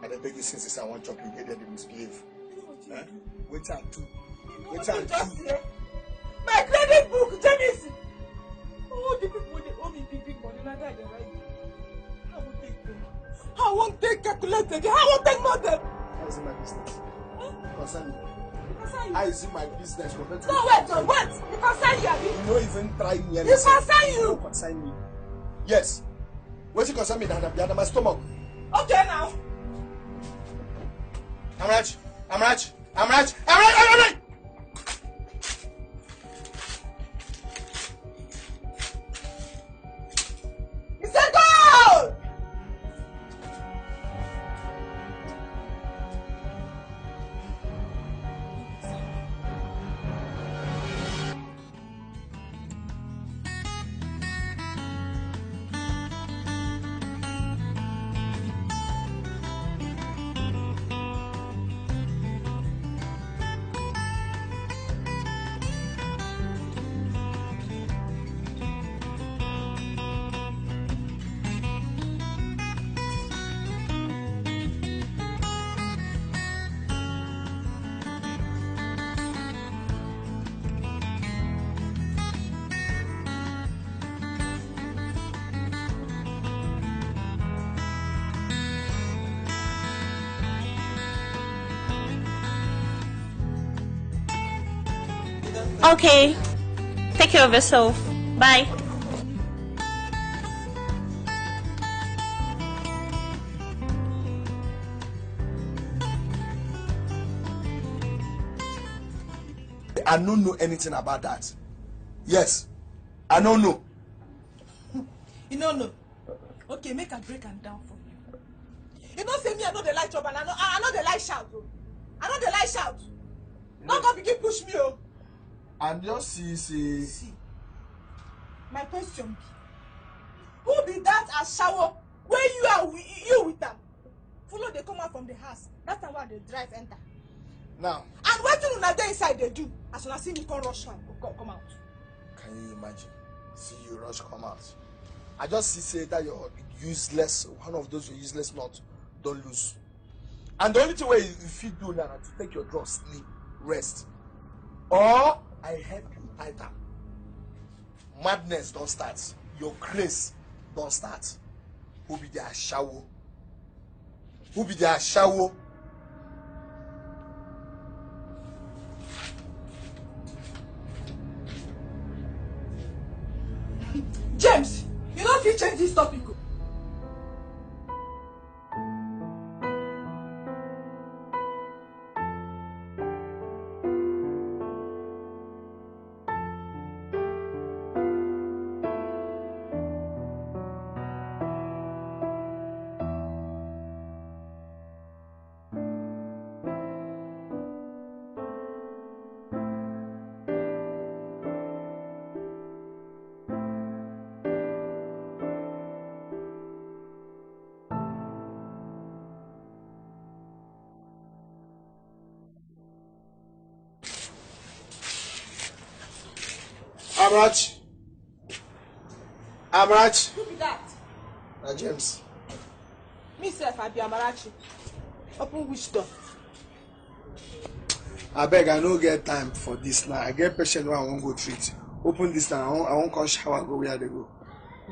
Speaker 9: And the biggest thing is I want chop you get there, they misbehave. Wait and do. Wait and do.
Speaker 1: My credit book, Jamison. Oh, the people they owe me big money, like that, right? I won't take calculate again. I won't take more than.
Speaker 9: How is it my business? Concern me. How is it my business?
Speaker 1: No, wait. You concern you, Abi.
Speaker 9: You don't even try me.
Speaker 1: You concern you.
Speaker 9: You concern me. Yes. What you concern me? That my stomach.
Speaker 1: Okay, now.
Speaker 9: Amrach.
Speaker 1: It's a goal!
Speaker 10: Okay. Take care of yourself. Bye.
Speaker 9: I don't know anything about that. Yes, I don't know.
Speaker 1: You don't know. Okay, make a break and down for you. You don't say me I know the light trouble and I know the light shout. Oh. I know the light shout. Don't go begin push me. Oh.
Speaker 9: And just see.
Speaker 1: My question be, who be that as shower where you with them? Follow they come out from the house. That's the why they drive enter.
Speaker 9: Now.
Speaker 1: And what do you there inside they do? As soon as see me come rush one, come out.
Speaker 9: Can you imagine? See you rush come out. I just say that you're useless, one of those useless nuts, don't lose. And the only thing where if you do now to take your draw, sleep, rest. Or I help you tighter. Madness don't start. Your grace don't start. Who be there shower? Who be there shower?
Speaker 1: James, you don't feel change this topic.
Speaker 9: Amarachi.
Speaker 1: Who be that?
Speaker 9: James.
Speaker 1: Myself, I be Amarachi. Open which door?
Speaker 9: I beg, I no get time for this now. I get patient when I won't go treat. Open this now. I won't come shower go where they go.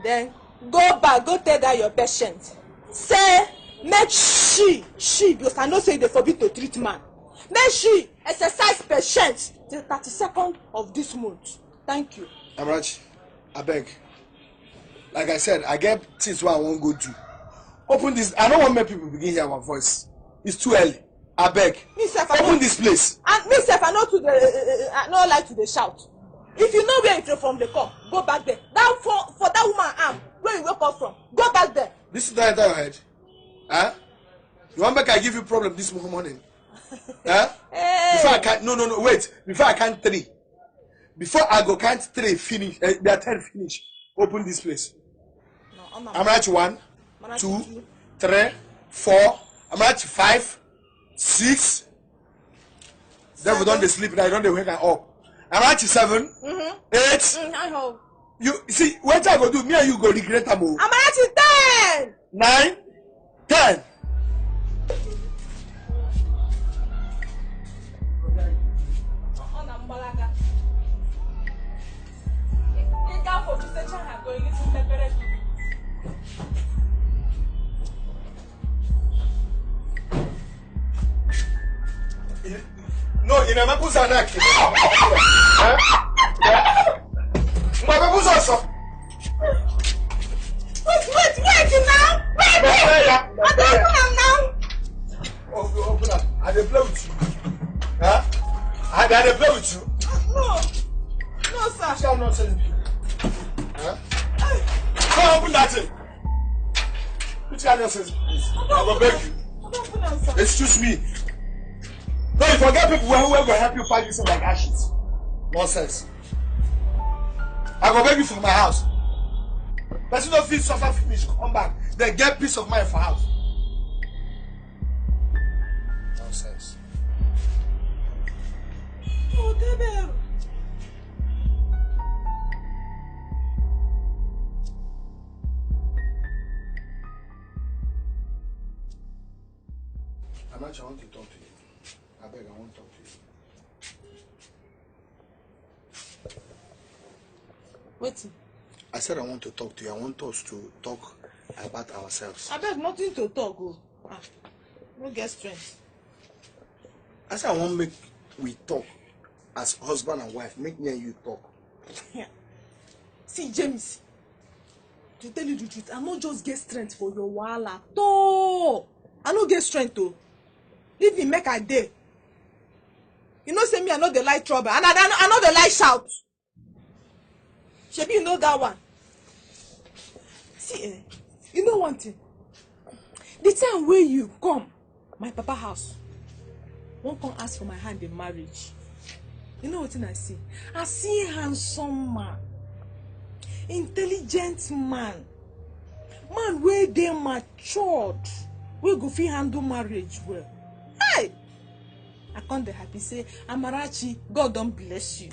Speaker 1: Then go back, go tell that your patient. Say, make she, because I know say they forbid to treat man. Make she exercise patience till 32nd of this month. Thank you.
Speaker 9: Amarachi, I beg. Like I said, I get things where I won't go do. Open this. I don't want many people begin hear our voice. It's too early. I beg. Open this place.
Speaker 1: And myself, I know I no like to the shout. If you know where it from the come, go back there. That for that woman arm, where you wake up from, go back there.
Speaker 9: This is not enter your head. Huh? You want make I give you problem this morning? Huh?
Speaker 1: Hey.
Speaker 9: Before I can't no wait. Before I count 3. Before I go count 3 finish. They are 10 finish. Open this place. No, I'm right 1, 2, 3, 4. I'm right 5, 6. Then we don't they sleep now. You don't they wake up. I'm right 7, 8.
Speaker 1: I hope.
Speaker 9: You see what I go do? Me and you go regret am o.
Speaker 1: I'm right 10.
Speaker 9: 9, 10. No, you never put an act.
Speaker 1: Wait now. Wait. I don't open now.
Speaker 9: Open up. I dey play with you. Huh? I dey play with you.
Speaker 1: No, sir.
Speaker 9: See, I'm not telling you. Huh? Come open that thing. Which kind of nonsense, please? I will beg you. Excuse me. No, you forget people who will help you fight this like ashes. Nonsense. I will beg you for my house. Person don't feel suffer finish, come back. Then get peace of mind for house. Nonsense.
Speaker 1: Oh, David.
Speaker 9: I want to talk to you. I beg, I want to talk to you.
Speaker 1: Wait.
Speaker 9: I said I want to talk to you. I want us to talk about ourselves.
Speaker 1: I beg nothing to talk. No get strength.
Speaker 9: I said I want to make we talk as husband and wife, make me and you talk.
Speaker 8: See, James, to tell you the truth, I no just get strength for your wahala at all. I no get strength to. Leave me make I dey. You know say me I no dey like trouble and I no dey like shout. Shebi you know that one. See, you know one thing. The time wey you come my papa house, wan come ask for my hand in marriage. You know wetin I see? I see handsome man, intelligent man, man wey dey matured, wey go fit handle marriage well. Hey! I come dey happy say, Amarachi, God don bless you.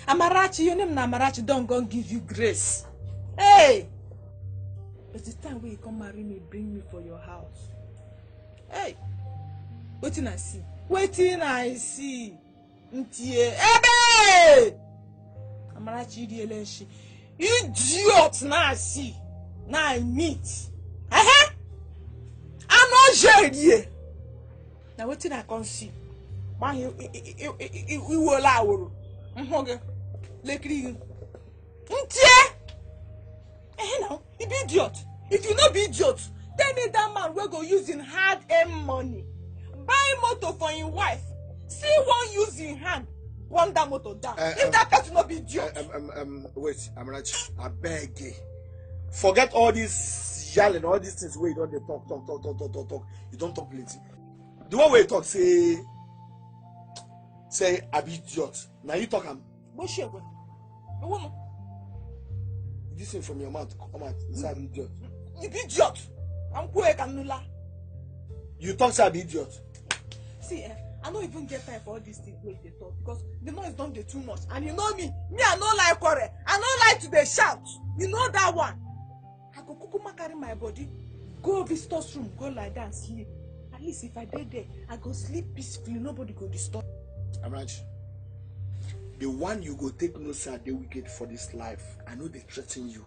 Speaker 8: Amarachi, your name na Amarachi, don God give you grace. Hey! But the time wey you come marry me, bring me for your house. Hey! Wetin I see? Wetin I see? Ntie, ebe! Amarachi Idielenshi, idiot na I see, na I meet. I no share. Na wetin I come see? Man, you will allow. Okay, lekri. Ntie. Now, you be idiot. If you no be idiot, tell me that man wey go use him hard-earned money buy motor for him wife. See one use him hand burn that motor down. If that person no be idiot.
Speaker 9: Wait, Amarachi, I beg you. Forget all this yelling, all these things where you don't talk. You don't talk plenty. The one where you talk, say I be idiot. Now you talk,
Speaker 8: Bullshit.
Speaker 9: this thing from your mouth, come out, say I be idiot.
Speaker 8: You be idiot. I'm quick and nula.
Speaker 9: You talk, say I be idiot.
Speaker 8: See, I don't even get time for all these things where they talk because the noise don't get too much. And you know me, I don't like quarrel. I don't like to be shout. You know that one. I go kukuma carry my body, go visitor's room, go like that and sleep. At least if I did there, I go sleep peacefully. Nobody go disturb.
Speaker 9: Amarachi, the one you go take no say they wicked for this life. I know they threaten you.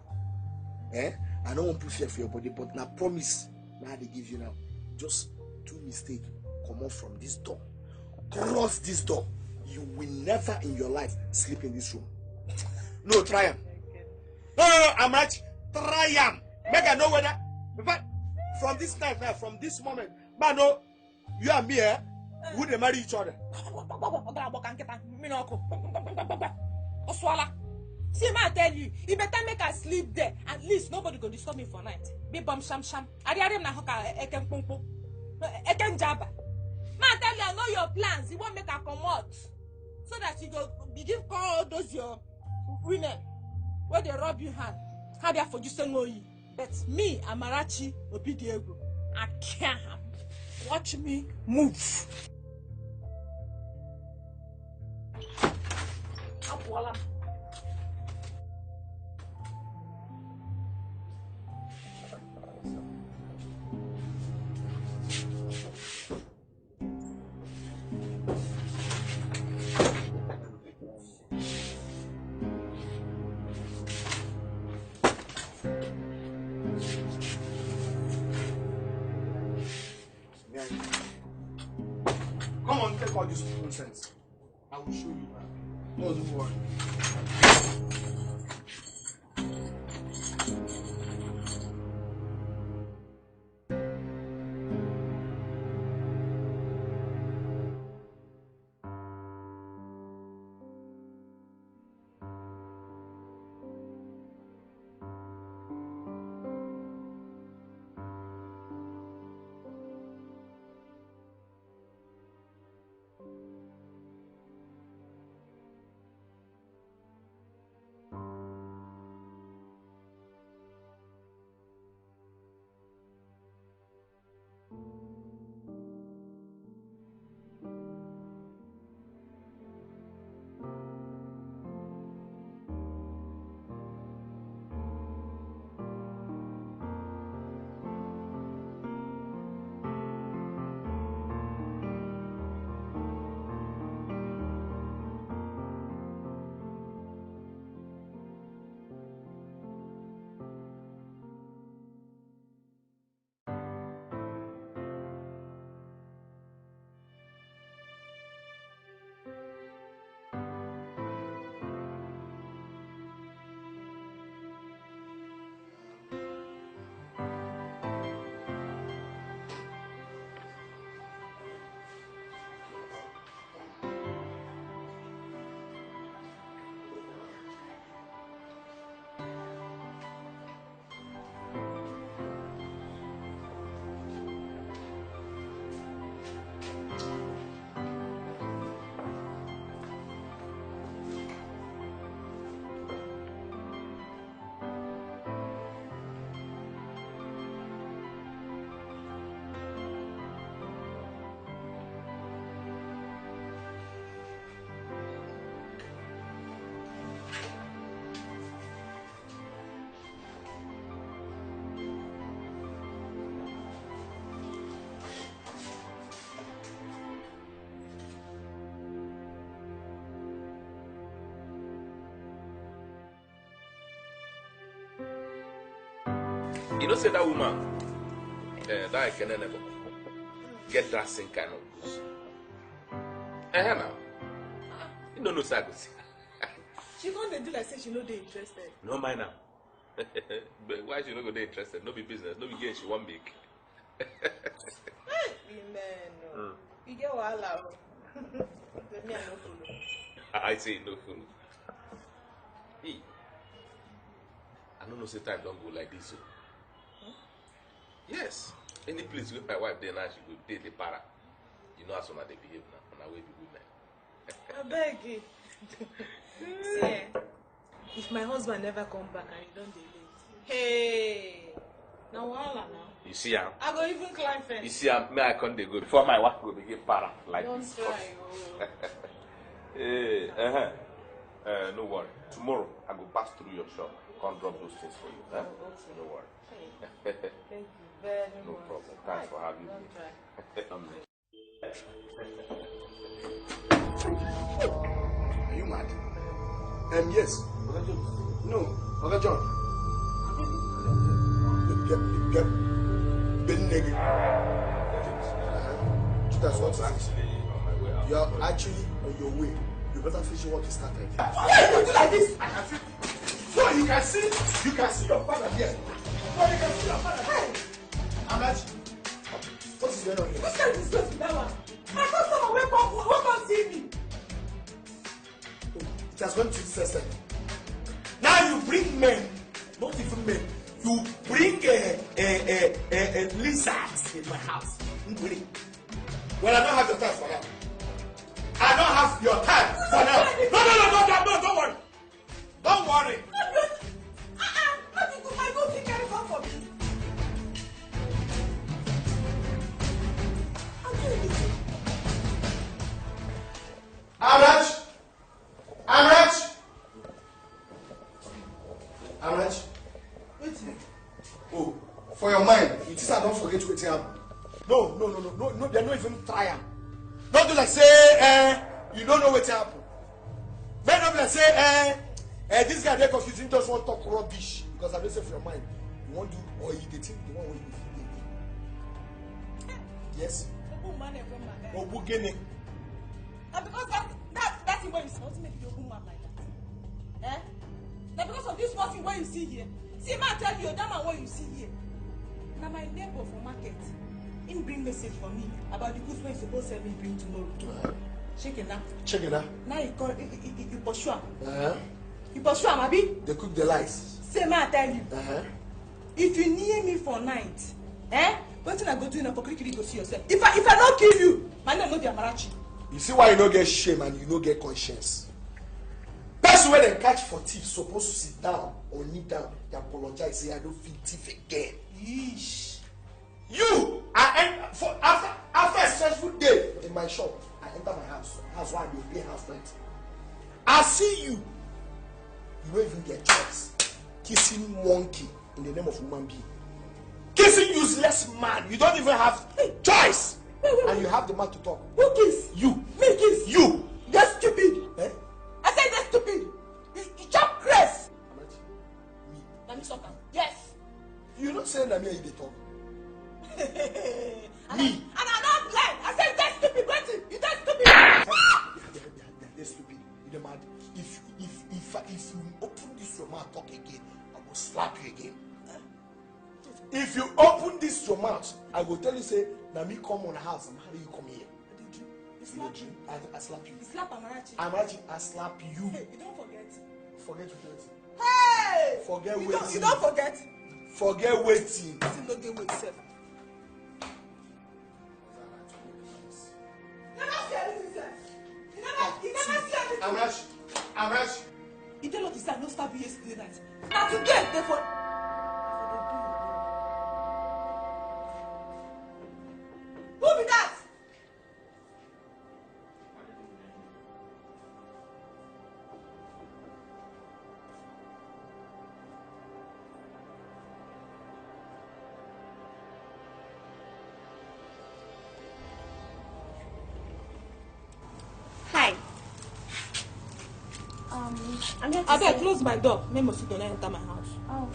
Speaker 9: I don't want to put fear for your body, but now promise now they give you now. Just do mistake. Come on from this door. Cross this door. You will never in your life sleep in this room. No, try him. No, Amarachi, try him. Make I know whether. In fact, from this night now, from this moment, man, no, you and me, we they marry each other.
Speaker 8: See, man, I tell you, you better make I sleep there. At least nobody go disturb me for night. Be bum sham. Ariarim na hoka eken pumpo. Eken jaba. Man, I tell you, I know your plans. You won't make her come out. So that you go begin call all those your women where they rub you hand. How they for you say no you. But me, Amarachi, Obidiego, I can't. Watch me move.
Speaker 9: Come on, take all this nonsense. I will show you, man. No, don't worry.
Speaker 11: You know, say that woman, that I can never get that same kind of goods. Now. You don't know Sagus.
Speaker 8: She can't do like say she no dey interested.
Speaker 11: No mind now. But why she not go dey interested? No be business, no be gain she won't make.
Speaker 8: Amen. You get wahala. Let me no follow.
Speaker 11: I say no fool. Hey, I don't know say time don't go like this. So. Yes. Any place with my wife there now she go date the para. You know how soon they behave now. And I will be good now.
Speaker 8: I beg you. See, if my husband never come back and he don't delay, hey, now wahala now.
Speaker 11: You see him?
Speaker 8: I go even climb fence.
Speaker 11: You see him? May I come they go before my wife go begin para like
Speaker 8: don't
Speaker 11: this.
Speaker 8: try.
Speaker 11: Hey, no worry. Tomorrow I go pass through your shop. Can't drop those things for you. Huh?
Speaker 8: Okay.
Speaker 11: No worry.
Speaker 8: Thank you very
Speaker 11: No
Speaker 8: much.
Speaker 11: problem. Thanks for having me.
Speaker 9: Are you mad? Yes. No, Oga John. That's what it is. You're actually on your way. You better finish what you started.
Speaker 3: Why you do like this? I can see. So you can see your father here. So you can see your father. Hey, Amachi, what is going on here?
Speaker 1: This guy is supposed to be that one. My customer wake up see me.
Speaker 3: It has gone to this extent. Now you bring men, not even men. You bring lizards in my house. You bring. Well, I don't have your time for that. I don't have your time for now. No, don't worry. Don't worry.
Speaker 1: How did you my go take care of for me?
Speaker 3: Amrach. Oh, for your mind, it is I don't forget what happened. No, they're not even trying. Don't do like say, you don't know what happened. Then don't be like say, this guy they're confusing, just want to talk rubbish. Because I don't say for your mind, you want to, or you they think the one where you feel. Yes? Obugene.
Speaker 1: And because that's the way you supposed to make you a woman like that. Eh? Now because of this one thing where you see here. See, man, tell you that man what you see here. Now my neighbor for market, he bring message for me about the goods when you supposed to send me bring tomorrow. Check it now. Now he pursue him. You pursue him, Abi?
Speaker 9: They cook the lies.
Speaker 1: Say, man, I tell you. If you near me for night, what thing I go do in a pocket, you go see yourself. If I don't kill you, my name no be Amarachi.
Speaker 9: You see why you don't get shame and you don't get conscience. Person when they catch for thief supposed to sit down or kneel down. They apologize, say I don't feel thief again.
Speaker 1: Yeesh.
Speaker 9: You, after a stressful day in my shop, I enter my house. That's why I don't pay house rent. I see you. You don't even get choice. Kissing monkey in the name of human being. Kissing useless man. You don't even have choice. And you have the man to talk.
Speaker 1: Who kiss?
Speaker 9: You.
Speaker 1: Me kiss?
Speaker 9: You.
Speaker 1: That's stupid.
Speaker 9: Eh?
Speaker 1: I said that's stupid. You chop grace.
Speaker 9: Me.
Speaker 1: Let me suck him. Yes.
Speaker 9: You not saying that me you dey talk.
Speaker 1: Me. And I'm not blind. I said that's stupid. Wait, you that's stupid.
Speaker 9: They're stupid. You're mad. If you open this your mouth talk again, I will slap you again. If you open this your mouth, I will tell you say, now me come on the house and how do you come here?
Speaker 1: You slap you.
Speaker 9: I slap you.
Speaker 1: You slap Amarachi.
Speaker 9: Amarachi, I slap you.
Speaker 1: Hey, you don't forget.
Speaker 9: Forget what?
Speaker 1: Hey!
Speaker 9: Forget
Speaker 1: you
Speaker 9: waiting.
Speaker 1: You don't forget.
Speaker 9: Forget waiting.
Speaker 1: Still no get wait yourself. You never see anything, sir. You never see anything.
Speaker 9: Amarachi.
Speaker 1: You tell what you said, no stab you yesterday night. Now today, therefore. Who be that?
Speaker 10: Hi. I'm here to
Speaker 1: I better
Speaker 10: say...
Speaker 1: close my door. Make Mosquito not enter my house.
Speaker 10: Oh,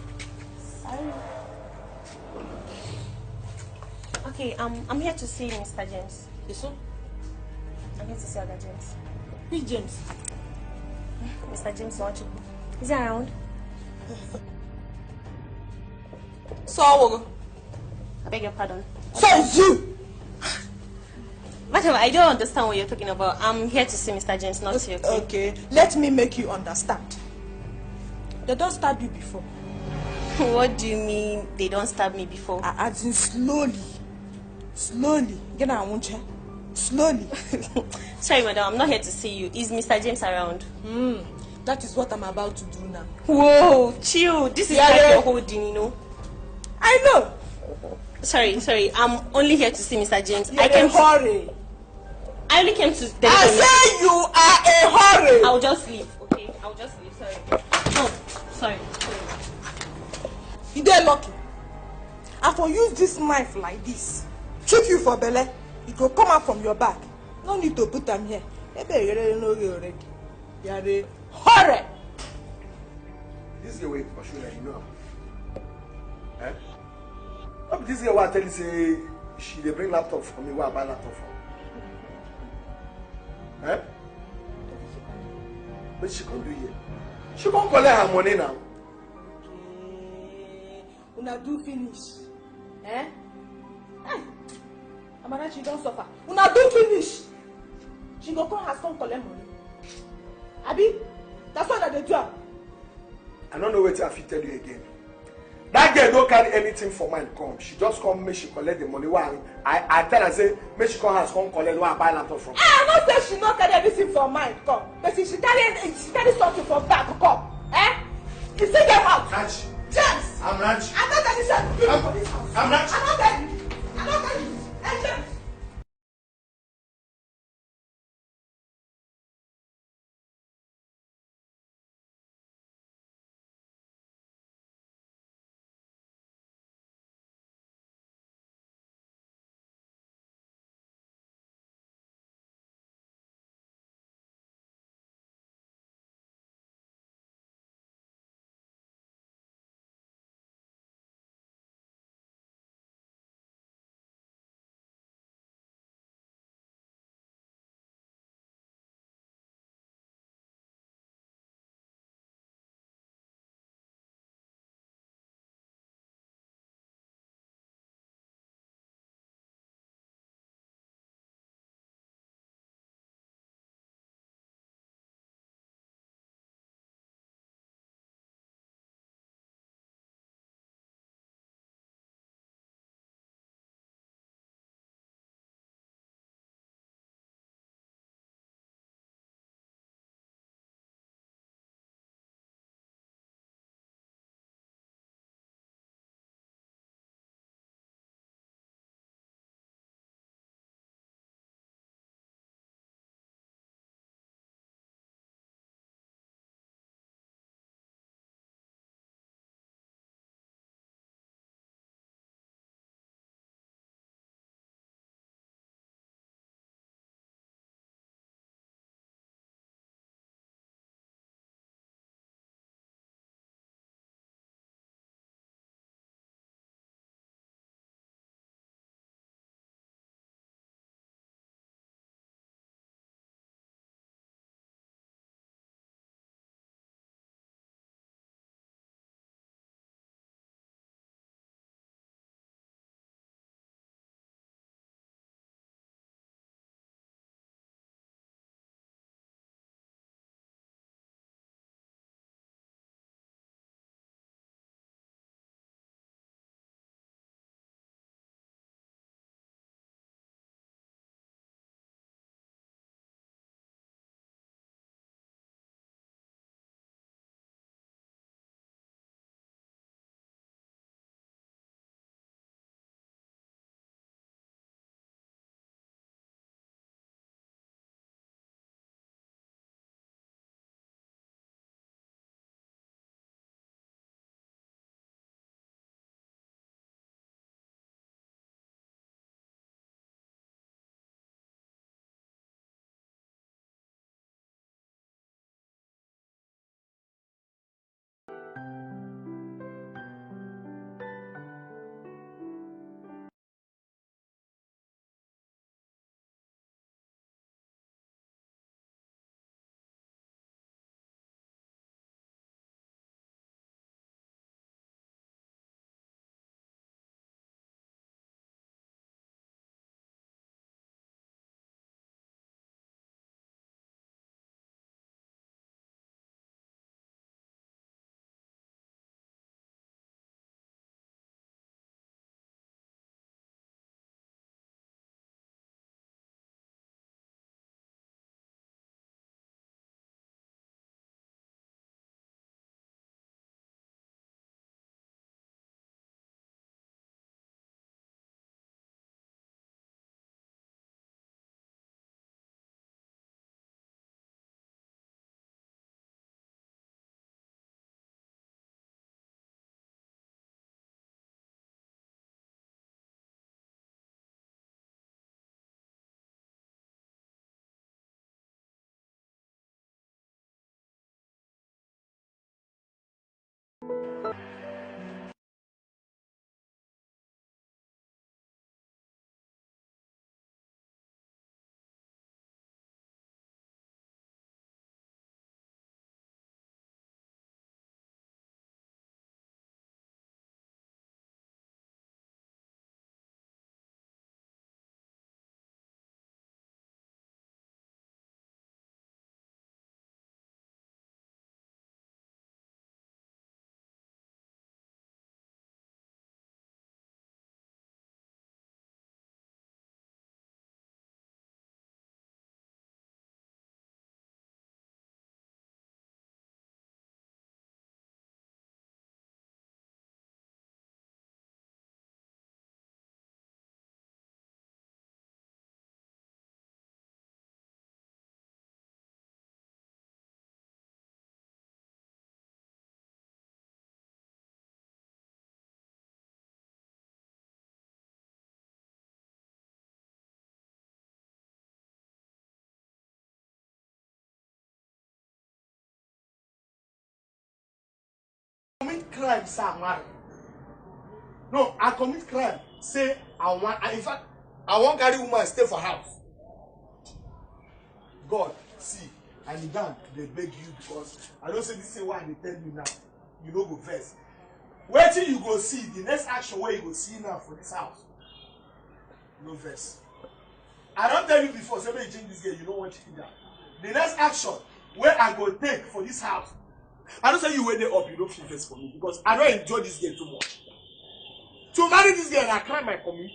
Speaker 10: sorry. Okay, I'm here to see Mr. James.
Speaker 8: Yes, sir?
Speaker 10: I'm here to see Other James.
Speaker 8: Which James?
Speaker 10: Mr. James Nwachukwu. Is he around?
Speaker 8: So,
Speaker 10: I beg your pardon.
Speaker 8: so it's you!
Speaker 10: Madam, I don't understand what you're talking about. I'm here to see Mr. James, not you.
Speaker 8: Okay, let me make you understand. They don't stab you before.
Speaker 10: What do you mean they don't stab me before?
Speaker 8: As in slowly. Slowly. Get on, won't you? Slowly.
Speaker 10: Sorry, madam, I'm not here to see you. Is Mr. James around?
Speaker 8: That is what I'm about to do now.
Speaker 10: Whoa, chill. This is like you're holding, you know.
Speaker 8: I know.
Speaker 10: Sorry. I'm only here to see Mr. James.
Speaker 8: You're in a hurry.
Speaker 10: I only came to...
Speaker 8: I say you are a hurry.
Speaker 10: I'll just leave, okay? I'll just leave, sorry. No, sorry.
Speaker 8: You dey lucky. I for use this knife like this. Choke you for belle. It will come out from your back. No need to put them here. Maybe you know already. You are a hurry.
Speaker 9: This is the way for sure you know. Eh? Not this is what I tell you say she dey bring laptop for me, where I buy laptop from. Eh? What she can do here? She can't collect her money now.
Speaker 8: Okay. Una do finish. Eh? Hey. Amarachi don't suffer. Una do finish. She go come her son collect money. Abi? That's what they do.
Speaker 9: I don't know what I fit tell you again. That girl don't carry anything for mine come. She just come make she collect the money. Why? I tell her say make she come house come collect where I buy laptop from.
Speaker 8: I'm not saying she not carry anything for mine come. But she carry something from back come. Eh? You say get out.
Speaker 9: Ranch.
Speaker 8: James.
Speaker 9: I'm Ranch.
Speaker 8: I'm not telling you.
Speaker 9: I'm Ranch.
Speaker 8: I'm not telling you. I'm not telling you. Hey, James.
Speaker 3: crime, say I'm married. No, I commit crime, say I want. In fact, I want carry woman stay for house. God, see, I need down. They beg you because I don't say this is why they tell you now. You no go first. Wait till you go see the next action where you go see now for this house. No verse. I don't tell you before, say when you change this girl, you don't want to do that. The next action where I go take for this house. I don't say you wait there up, you don't feel first for me because I don't enjoy this girl too much. To marry this girl, I cry my commit.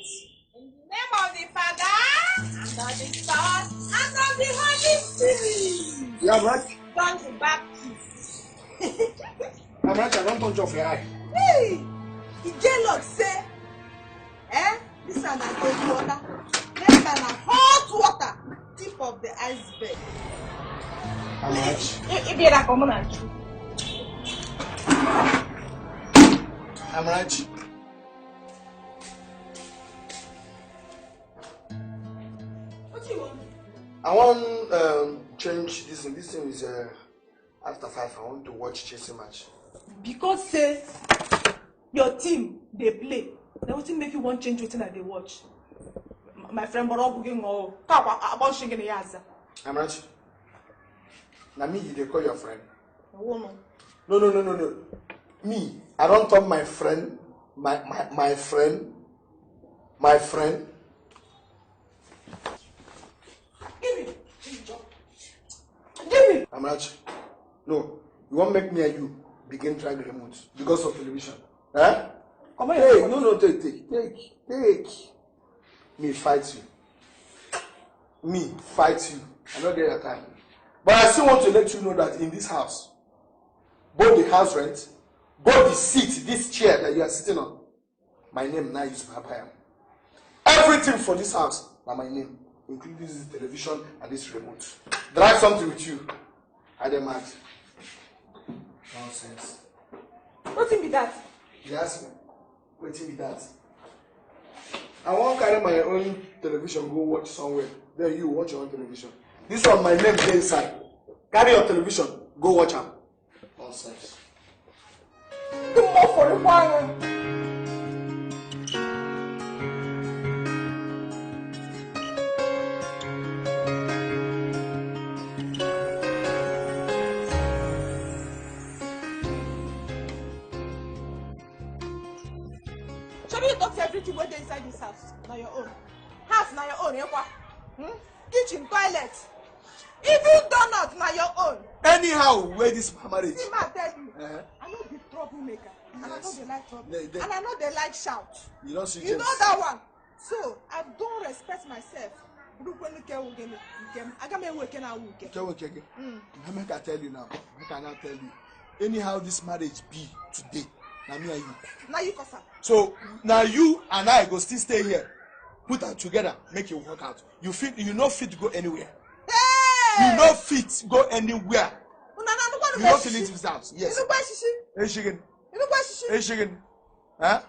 Speaker 1: In the name of the Father, and of the Son, and of the Holy Spirit.
Speaker 3: You are right.
Speaker 1: John the Baptist.
Speaker 3: I'm right, I don't touch off your eye.
Speaker 1: Hey! The girl Lord say, this is an cold water. Next time a hot water. Tip of the iceberg.
Speaker 3: I'm right.
Speaker 1: If you're not coming at you.
Speaker 3: I'm right.
Speaker 1: What do you want?
Speaker 9: I want change this thing. This thing is after 5. I want to watch Chelsea match.
Speaker 1: Because say your team they play. They will make you want change wetin I dey watch. My friend Borobu ging o. Ka about shingin yaza.
Speaker 9: I'm right. Now me, they call your friend.
Speaker 1: No.
Speaker 9: No. Me, I don't talk my friend, my friend.
Speaker 1: Give me.
Speaker 9: I'm right. No, you won't make me and you begin trying the remote because of television. Eh?
Speaker 1: Come on.
Speaker 9: Hey, no, take. Me fight you. I don't get your time. But I still want to let you know that in this house, both the house rent, both the seat, this chair that you are sitting on, my name now is Papayam. Everything for this house by my name, including this television and this remote. Drive something with you. I demand. Nonsense.
Speaker 1: What be that?
Speaker 9: You ask me. Waiting be that. I won't carry my own television, go watch somewhere. Then you watch your own television. This one, my name is inside. Carry your television, go watch them. Nonsense.
Speaker 1: The more for the one. Show me you talk to everything wey dey inside this house. Na your own. House na your own, ekwa. Kitchen, toilet. Even donut na your own.
Speaker 9: Anyhow, where this marriage?
Speaker 1: See, ma tell you. I know be troublemaker. And I know they like trouble. And I know they like shout.
Speaker 9: You don't see
Speaker 1: You know that one. So, I don't respect myself. I got me working out.
Speaker 9: Make I tell you now. Make I not tell you. Anyhow, this marriage be today. Now me and you.
Speaker 1: Now you cause her.
Speaker 9: So now you and I go still stay here. Put them together, make it work out. You no fit to go anywhere.
Speaker 1: Hey!
Speaker 9: You no fit go anywhere. You don't feel it without. Yes. Hey, Shigen. Huh?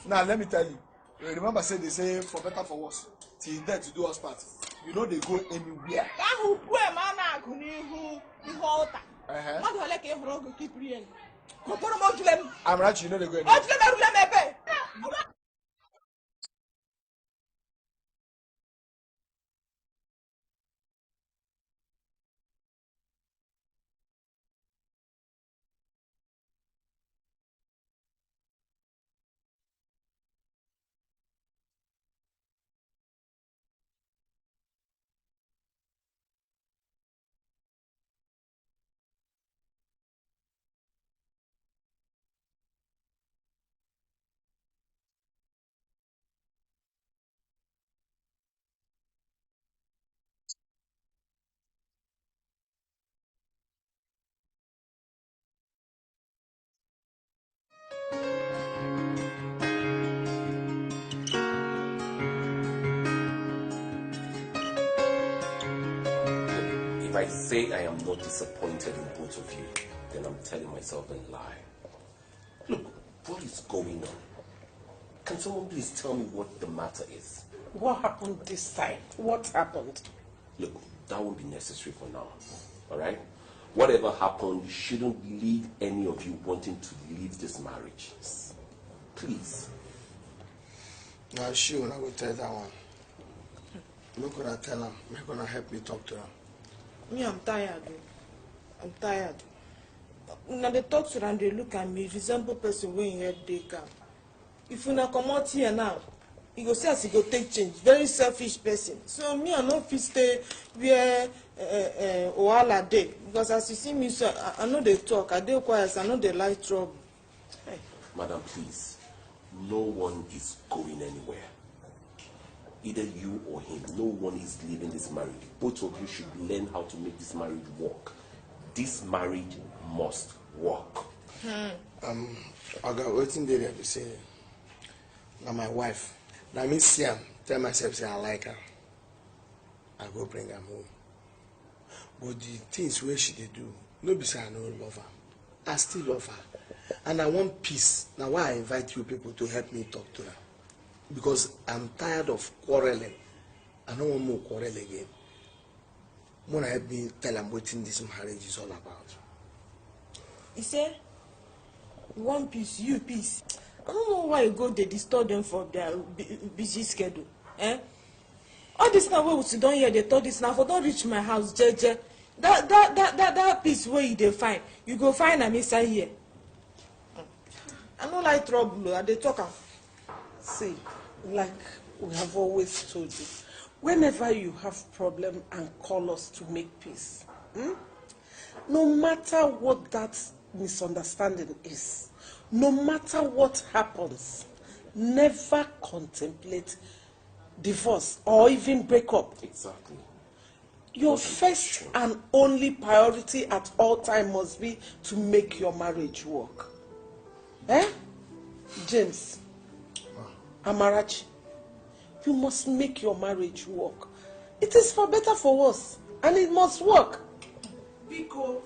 Speaker 9: Now let me tell you. Remember, they say for better for worse. Till death to do us part. You know they go anywhere. I'm right, you know they go anywhere.
Speaker 6: If I say I am not disappointed in both of you, then I'm telling myself a lie. Look, what is going on? Can someone please tell me what the matter is?
Speaker 7: What happened this time? What happened?
Speaker 6: Look, that won't be necessary for now. Alright? whatever happened shouldn't lead any of you wanting to leave this marriage. Please.
Speaker 9: Now, she will not go tell that one. I'm not going to tell him. I'm going to help me talk to her.
Speaker 8: Me, I'm tired. I'm tired. Now they talk to her and they look at me, resemble person when you head they come. If you not come out here now, he go say as he go take change. Very selfish person. So me, I no fit stay where Ohala dey. Because as you see me, so I know they talk. I dey quiet. I know they like trouble. Hey.
Speaker 6: Madam, please. No one is going anywhere. Either you or him. No one is leaving this marriage. Both of you should learn how to make this marriage work. This marriage must work.
Speaker 9: Oga, waiting there to say, now my wife. Now me see him, tell myself say I like her. I go bring her home. But the things where she dey do, no be say I no love her. I still love her. And I want peace. Now why I invite you people to help me talk to her. Because I'm tired of quarreling. I don't want more quarrel again. Wanna help me tell them what this marriage is all about.
Speaker 8: He said, you want peace, you peace. I don't know why you go they disturb them for their busy schedule. All this now we sit down here, they thought this now for don't reach my house, JJ. That peace where you dey find, you go find am inside here. I don't like trouble, I dey talk am.
Speaker 7: See, like we have always told you, whenever you have problem and call us to make peace, no matter what that misunderstanding is, no matter what happens, never contemplate divorce or even break up.
Speaker 6: Exactly.
Speaker 7: Your first and only priority at all time must be to make your marriage work. James, Amarachi, you must make your marriage work. It is for better for worse, and it must work.
Speaker 8: Biko,